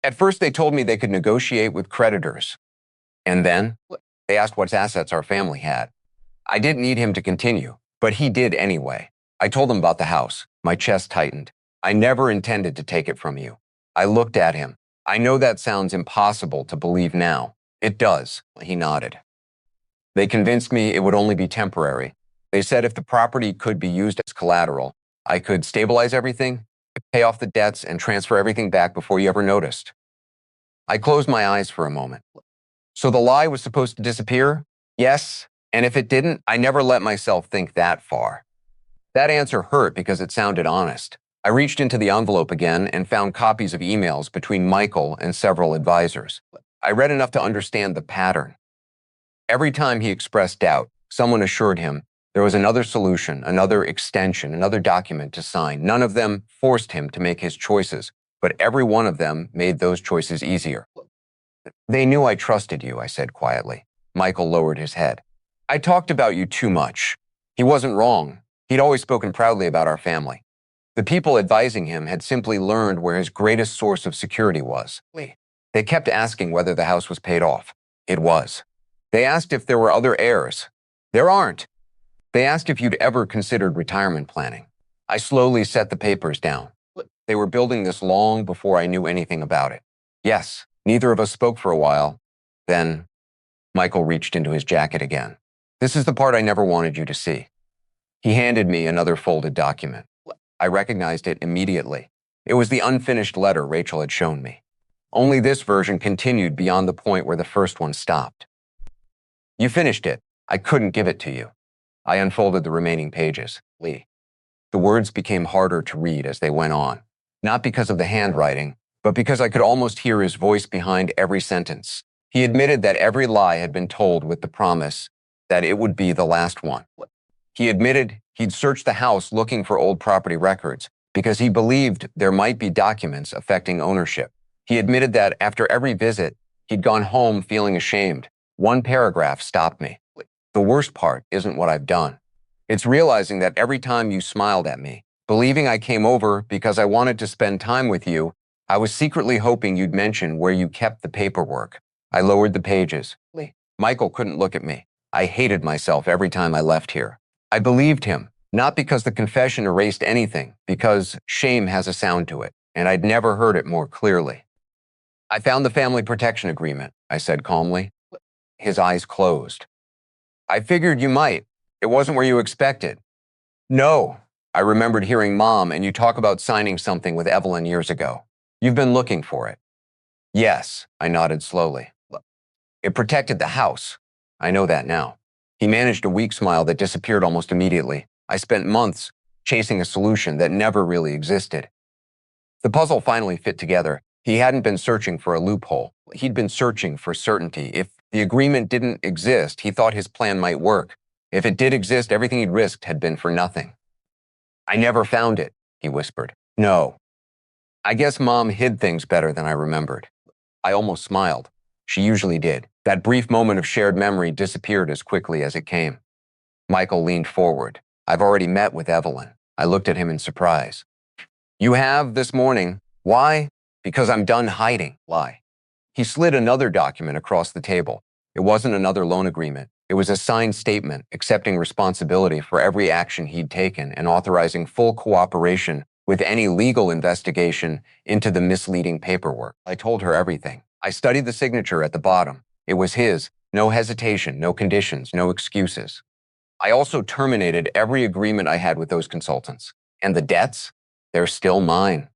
At first, they told me they could negotiate with creditors. And then, they asked what assets our family had. I didn't need him to continue, but he did anyway. I told him about the house. My chest tightened. I never intended to take it from you. I looked at him. I know that sounds impossible to believe now. It does, he nodded. They convinced me it would only be temporary. They said if the property could be used as collateral, I could stabilize everything, pay off the debts, and transfer everything back before you ever noticed. I closed my eyes for a moment. So the lie was supposed to disappear? Yes, and if it didn't, I never let myself think that far. That answer hurt because it sounded honest. I reached into the envelope again and found copies of emails between Michael and several advisors. I read enough to understand the pattern. Every time he expressed doubt, someone assured him there was another solution, another extension, another document to sign. None of them forced him to make his choices, but every one of them made those choices easier. They knew I trusted you, I said quietly. Michael lowered his head. I talked about you too much. He wasn't wrong. He'd always spoken proudly about our family. The people advising him had simply learned where his greatest source of security was. They kept asking whether the house was paid off. It was. They asked if there were other heirs. There aren't. They asked if you'd ever considered retirement planning. I slowly set the papers down. They were building this long before I knew anything about it. Yes, neither of us spoke for a while. Then, Michael reached into his jacket again. This is the part I never wanted you to see. He handed me another folded document. I recognized it immediately. It was the unfinished letter Rachel had shown me. Only this version continued beyond the point where the first one stopped. You finished it. I couldn't give it to you. I unfolded the remaining pages. Lee. The words became harder to read as they went on, not because of the handwriting, but because I could almost hear his voice behind every sentence. He admitted that every lie had been told with the promise that it would be the last one. He admitted he'd searched the house looking for old property records because he believed there might be documents affecting ownership. He admitted that after every visit, he'd gone home feeling ashamed. One paragraph stopped me. The worst part isn't what I've done. It's realizing that every time you smiled at me, believing I came over because I wanted to spend time with you, I was secretly hoping you'd mention where you kept the paperwork. I lowered the pages. Michael couldn't look at me. I hated myself every time I left here. I believed him, not because the confession erased anything, because shame has a sound to it, and I'd never heard it more clearly. I found the family protection agreement, I said calmly. His eyes closed. I figured you might. It wasn't where you expected. No, I remembered hearing Mom and you talk about signing something with Evelyn years ago. You've been looking for it. Yes, I nodded slowly. It protected the house. I know that now. He managed a weak smile that disappeared almost immediately. I spent months chasing a solution that never really existed. The puzzle finally fit together. He hadn't been searching for a loophole. He'd been searching for certainty. If the agreement didn't exist, he thought his plan might work. If it did exist, everything he'd risked had been for nothing. I never found it, he whispered. No. I guess Mom hid things better than I remembered. I almost smiled. She usually did. That brief moment of shared memory disappeared as quickly as it came. Michael leaned forward. I've already met with Evelyn. I looked at him in surprise. You have this morning. Why? Because I'm done hiding. Lie. He slid another document across the table. It wasn't another loan agreement. It was a signed statement accepting responsibility for every action he'd taken and authorizing full cooperation with any legal investigation into the misleading paperwork. I told her everything. I studied the signature at the bottom. It was his. No hesitation, no conditions, no excuses. I also terminated every agreement I had with those consultants. And the debts? They're still mine.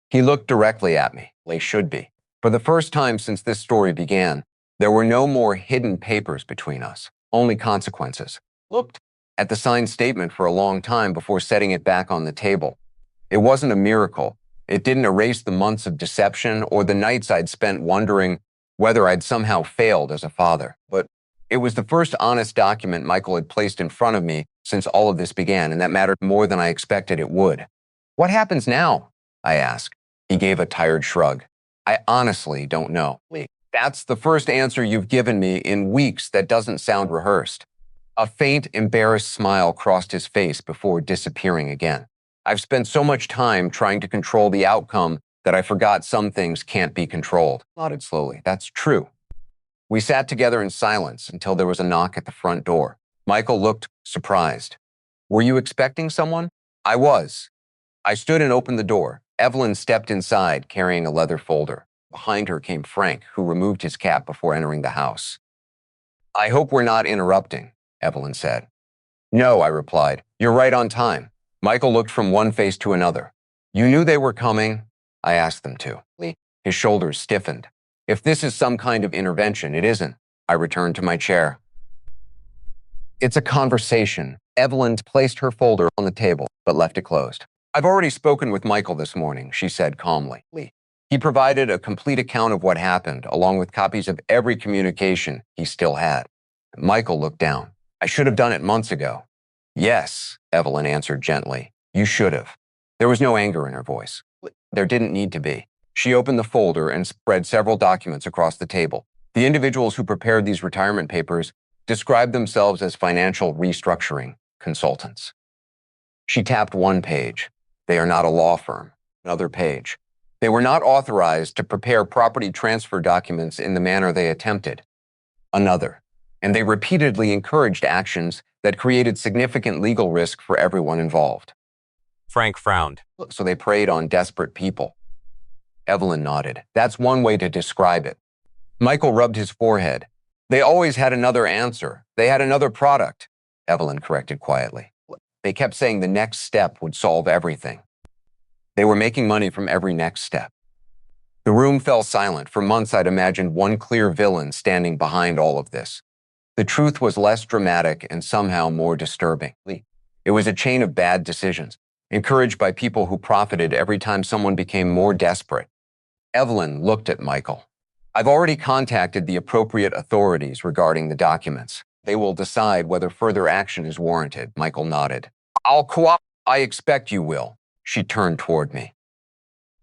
He looked directly at me. They should be. For the first time since this story began, there were no more hidden papers between us, only consequences. Looked at the signed statement for a long time before setting it back on the table. It wasn't a miracle. It didn't erase the months of deception or the nights I'd spent wondering whether I'd somehow failed as a father. But it was the first honest document Michael had placed in front of me since all of this began, and that mattered more than I expected it would. What happens now? I asked. He gave a tired shrug. I honestly don't know. That's the first answer you've given me in weeks that doesn't sound rehearsed. A faint, embarrassed smile crossed his face before disappearing again. I've spent so much time trying to control the outcome that I forgot some things can't be controlled. I nodded slowly. That's true. We sat together in silence until there was a knock at the front door. Michael looked surprised. Were you expecting someone? I was. I stood and opened the door. Evelyn stepped inside, carrying a leather folder. Behind her came Frank, who removed his cap before entering the house. I hope we're not interrupting, Evelyn said. No, I replied. You're right on time. Michael looked from one face to another. You knew they were coming? I asked them to. His shoulders stiffened. If this is some kind of intervention, it isn't. I returned to my chair. It's a conversation. Evelyn placed her folder on the table, but left it closed. I've already spoken with Michael this morning, she said calmly. He provided a complete account of what happened, along with copies of every communication he still had. Michael looked down. I should have done it months ago. Yes, Evelyn answered gently. You should have. There was no anger in her voice. There didn't need to be. She opened the folder and spread several documents across the table. The individuals who prepared these retirement papers described themselves as financial restructuring consultants. She tapped one page. They are not a law firm. Another page. They were not authorized to prepare property transfer documents in the manner they attempted. Another. And they repeatedly encouraged actions that created significant legal risk for everyone involved. Frank frowned. So they preyed on desperate people. Evelyn nodded. That's one way to describe it. Michael rubbed his forehead. They always had another answer. They had another product, Evelyn corrected quietly. They kept saying the next step would solve everything. They were making money from every next step. The room fell silent. For months, I'd imagined one clear villain standing behind all of this. The truth was less dramatic and somehow more disturbing. It was a chain of bad decisions, encouraged by people who profited every time someone became more desperate. Evelyn looked at Michael. I've already contacted the appropriate authorities regarding the documents. They will decide whether further action is warranted, Michael nodded. I'll cooperate. I expect you will. She turned toward me.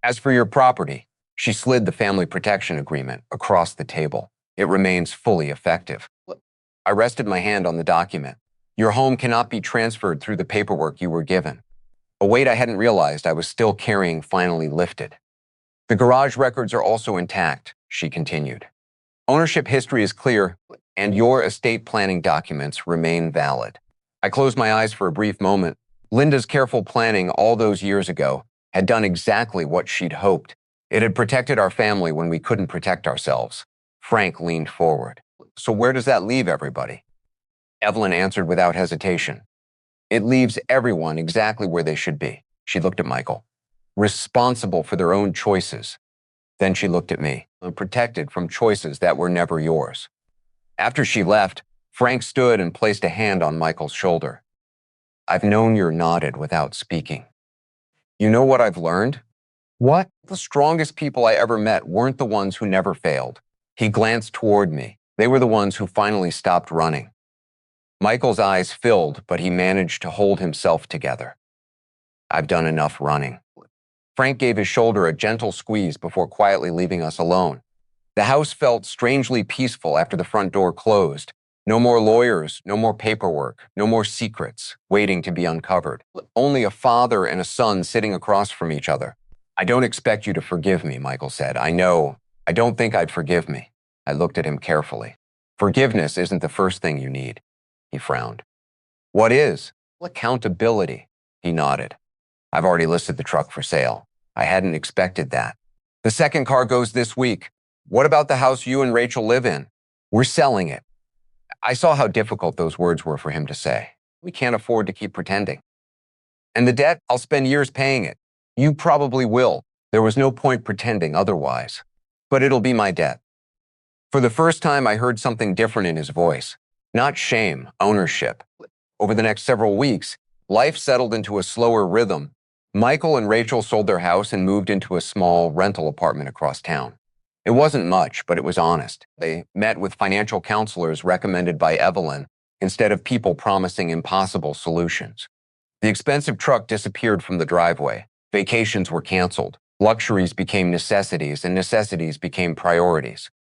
As for your property, she slid the family protection agreement across the table. It remains fully effective. I rested my hand on the document. Your home cannot be transferred through the paperwork you were given. A weight I hadn't realized I was still carrying finally lifted. The garage records are also intact, she continued. Ownership history is clear, and your estate planning documents remain valid. I closed my eyes for a brief moment. Linda's careful planning all those years ago had done exactly what she'd hoped. It had protected our family when we couldn't protect ourselves. Frank leaned forward. So where does that leave everybody? Evelyn answered without hesitation. It leaves everyone exactly where they should be. She looked at Michael. Responsible for their own choices. Then she looked at me, protected from choices that were never yours. After she left, Frank stood and placed a hand on Michael's shoulder. I've known you're nodded without speaking. You know what I've learned? What? The strongest people I ever met weren't the ones who never failed. He glanced toward me. They were the ones who finally stopped running. Michael's eyes filled, but he managed to hold himself together. I've done enough running. Frank gave his shoulder a gentle squeeze before quietly leaving us alone. The house felt strangely peaceful after the front door closed. No more lawyers, no more paperwork, no more secrets waiting to be uncovered. Only a father and a son sitting across from each other. I don't expect you to forgive me, Michael said. I don't think I'd forgive me. I looked at him carefully. Forgiveness isn't the first thing you need. He frowned. What is? Accountability. He nodded. I've already listed the truck for sale. I hadn't expected that. The second car goes this week. What about the house you and Rachel live in? We're selling it. I saw how difficult those words were for him to say. We can't afford to keep pretending. And the debt, I'll spend years paying it. You probably will. There was no point pretending otherwise. But it'll be my debt. For the first time, I heard something different in his voice. Not shame, ownership. Over the next several weeks, life settled into a slower rhythm. Michael and Rachel sold their house and moved into a small rental apartment across town. It wasn't much, but it was honest. They met with financial counselors recommended by Evelyn instead of people promising impossible solutions. The expensive truck disappeared from the driveway. Vacations were canceled. Luxuries became necessities, and necessities became priorities.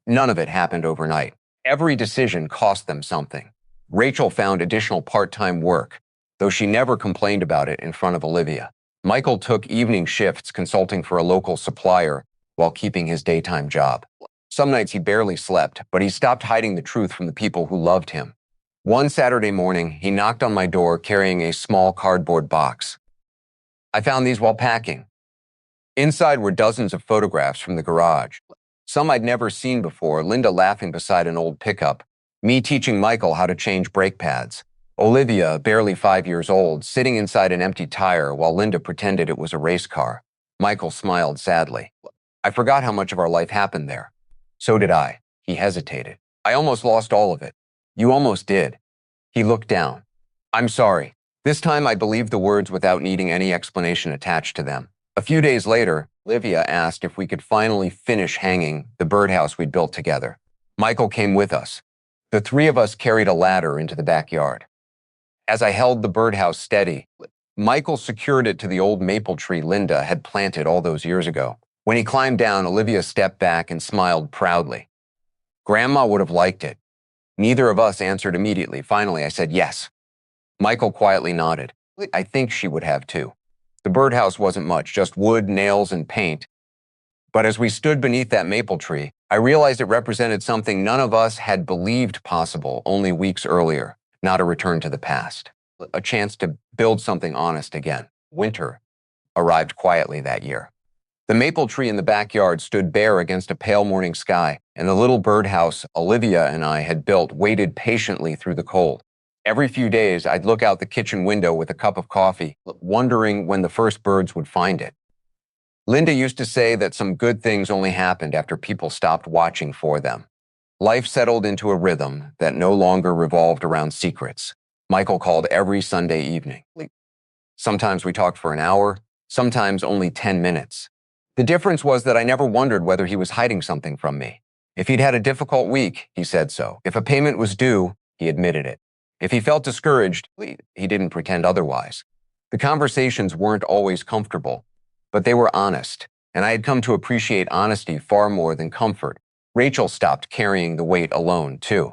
None of it happened overnight. Every decision cost them something. Rachel found additional part-time work, though she never complained about it in front of Olivia. Michael took evening shifts consulting for a local supplier while keeping his daytime job. Some nights he barely slept, but he stopped hiding the truth from the people who loved him. One Saturday morning, he knocked on my door carrying a small cardboard box. I found these while packing. Inside were dozens of photographs from the garage. Some I'd never seen before, Linda laughing beside an old pickup, me teaching Michael how to change brake pads, Olivia, barely 5 years old, sitting inside an empty tire while Linda pretended it was a race car. Michael smiled sadly. I forgot how much of our life happened there. So did I. He hesitated. I almost lost all of it. You almost did. He looked down. I'm sorry. This time I believed the words without needing any explanation attached to them. A few days later, Olivia asked if we could finally finish hanging the birdhouse we'd built together. Michael came with us. The three of us carried a ladder into the backyard. As I held the birdhouse steady, Michael secured it to the old maple tree Linda had planted all those years ago. When he climbed down, Olivia stepped back and smiled proudly. Grandma would have liked it. Neither of us answered immediately. Finally, I said yes. Michael quietly nodded. I think she would have too. The birdhouse wasn't much, just wood, nails, and paint. But as we stood beneath that maple tree, I realized it represented something none of us had believed possible only weeks earlier, not a return to the past. A chance to build something honest again. Winter arrived quietly that year. The maple tree in the backyard stood bare against a pale morning sky, and the little birdhouse Olivia and I had built waited patiently through the cold. Every few days, I'd look out the kitchen window with a cup of coffee, wondering when the first birds would find it. Linda used to say that some good things only happened after people stopped watching for them. Life settled into a rhythm that no longer revolved around secrets. Michael called every Sunday evening. Sometimes we talked for an hour, sometimes only 10 minutes. The difference was that I never wondered whether he was hiding something from me. If he'd had a difficult week, he said so. If a payment was due, he admitted it. If he felt discouraged, he didn't pretend otherwise. The conversations weren't always comfortable, but they were honest, and I had come to appreciate honesty far more than comfort. Rachel stopped carrying the weight alone, too.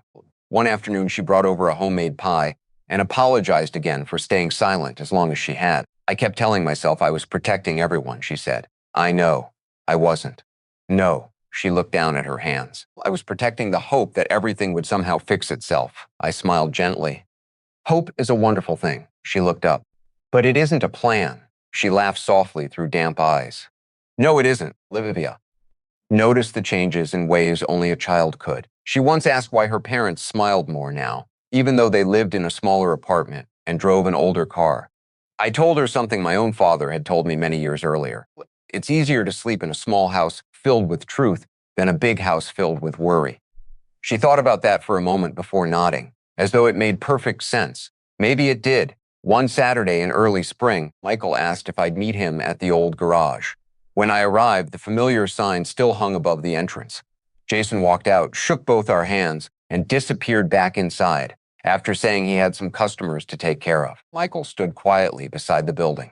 One afternoon, she brought over a homemade pie and apologized again for staying silent as long as she had. I kept telling myself I was protecting everyone, she said. I know. I wasn't. No, She looked down at her hands. I was protecting the hope that everything would somehow fix itself. I smiled gently. Hope is a wonderful thing. She looked up. But it isn't a plan. She laughed softly through damp eyes. No, it isn't, Olivia. Noticed the changes in ways only a child could. She once asked why her parents smiled more now, even though they lived in a smaller apartment and drove an older car. I told her something my own father had told me many years earlier. It's easier to sleep in a small house filled with truth than a big house filled with worry. She thought about that for a moment before nodding, as though it made perfect sense. Maybe it did. One Saturday in early spring, Michael asked if I'd meet him at the old garage. When I arrived, the familiar sign still hung above the entrance. Jason walked out, shook both our hands, and disappeared back inside after saying he had some customers to take care of. Michael stood quietly beside the building.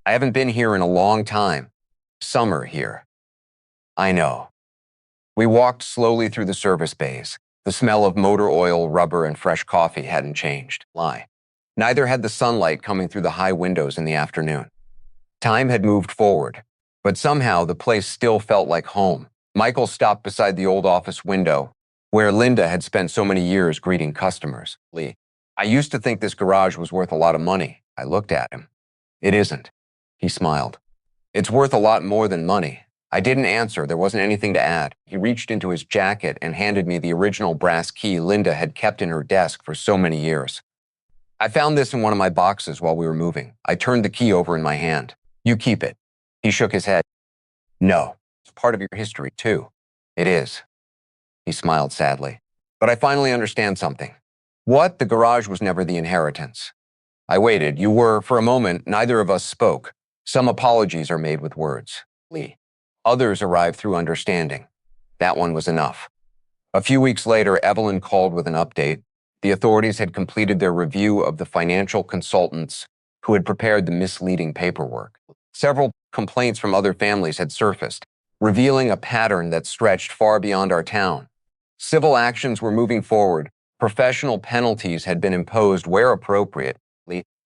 I haven't been here in a long time. Summer here. I know. We walked slowly through the service bays. The smell of motor oil, rubber, and fresh coffee hadn't changed. Neither had the sunlight coming through the high windows in the afternoon. Time had moved forward, but somehow the place still felt like home. Michael stopped beside the old office window, where Linda had spent so many years greeting customers. I used to think this garage was worth a lot of money. I looked at him. It isn't. He smiled. It's worth a lot more than money. I didn't answer. There wasn't anything to add. He reached into his jacket and handed me the original brass key Linda had kept in her desk for so many years. I found this in one of my boxes while we were moving. I turned the key over in my hand. You keep it. He shook his head. No, it's part of your history, too. It is. He smiled sadly. But I finally understand something. What? The garage was never the inheritance. I waited. You were, for a moment, neither of us spoke. Some apologies are made with words. Others arrive through understanding. That one was enough. A few weeks later, Evelyn called with an update. The authorities had completed their review of the financial consultants who had prepared the misleading paperwork. Several complaints from other families had surfaced, revealing a pattern that stretched far beyond our town. Civil actions were moving forward. Professional penalties had been imposed where appropriate,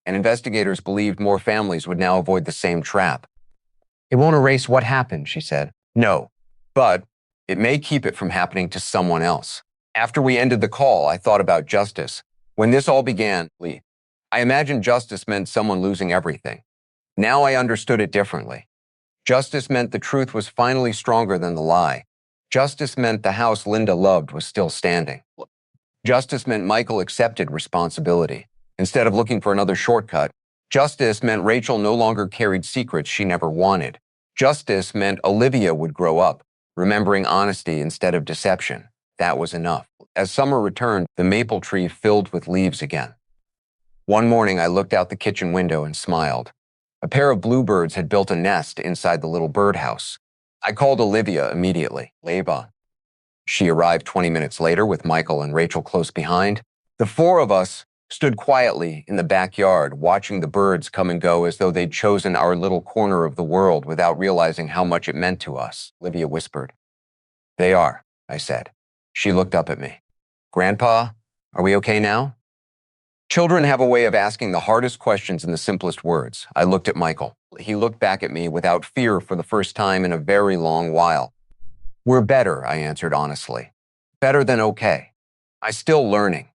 and investigators believed more families would now avoid the same trap. It won't erase what happened, she said. No, but it may keep it from happening to someone else. After we ended the call, I thought about justice. When this all began, I imagined justice meant someone losing everything. Now I understood it differently. Justice meant the truth was finally stronger than the lie. Justice meant the house Linda loved was still standing. Justice meant Michael accepted responsibility. Instead of looking for another shortcut, justice meant Rachel no longer carried secrets she never wanted. Justice meant Olivia would grow up, remembering honesty instead of deception. That was enough. As summer returned, the maple tree filled with leaves again. One morning, I looked out the kitchen window and smiled. A pair of bluebirds had built a nest inside the little birdhouse. I called Olivia immediately. Leba. She arrived 20 minutes later with Michael and Rachel close behind. The four of us stood quietly in the backyard, watching the birds come and go as though they'd chosen our little corner of the world without realizing how much it meant to us. Olivia whispered. They are, I said. She looked up at me. Grandpa, are we okay now? Children have a way of asking the hardest questions in the simplest words. I looked at Michael. He looked back at me without fear for the first time in a very long while. We're better, I answered honestly. Better than okay. I'm still learning.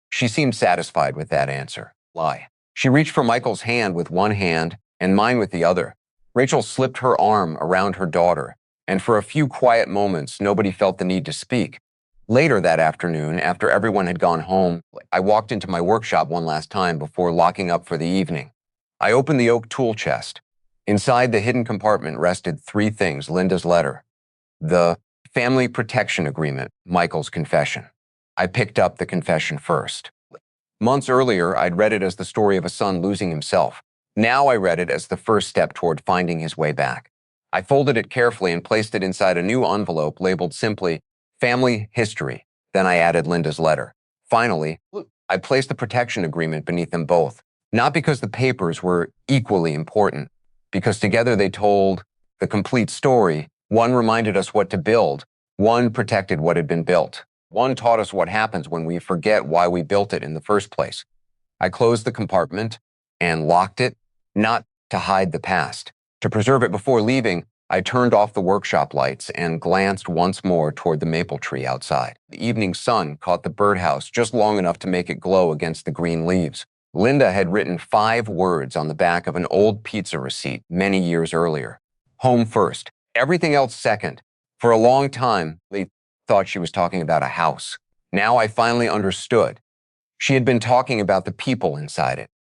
She seemed satisfied with that answer. She reached for Michael's hand with one hand and mine with the other. Rachel slipped her arm around her daughter, and for a few quiet moments, nobody felt the need to speak. Later that afternoon, after everyone had gone home, I walked into my workshop one last time before locking up for the evening. I opened the oak tool chest. Inside the hidden compartment rested three things: Linda's letter, the family protection agreement, Michael's confession. I picked up the confession first. Months earlier, I'd read it as the story of a son losing himself. Now I read it as the first step toward finding his way back. I folded it carefully and placed it inside a new envelope labeled simply Family History. Then I added Linda's letter. Finally, I placed the protection agreement beneath them both, not because the papers were equally important, because together they told the complete story. One reminded us what to build. One protected what had been built. One taught us what happens when we forget why we built it in the first place. I closed the compartment and locked it, not to hide the past. To preserve it before leaving, I turned off the workshop lights and glanced once more toward the maple tree outside. The evening sun caught the birdhouse just long enough to make it glow against the green leaves. Linda had written 5 words on the back of an old pizza receipt many years earlier. Home first, everything else second. For a long time, Lee thought she was talking about a house. Now I finally understood. She had been talking about the people inside it.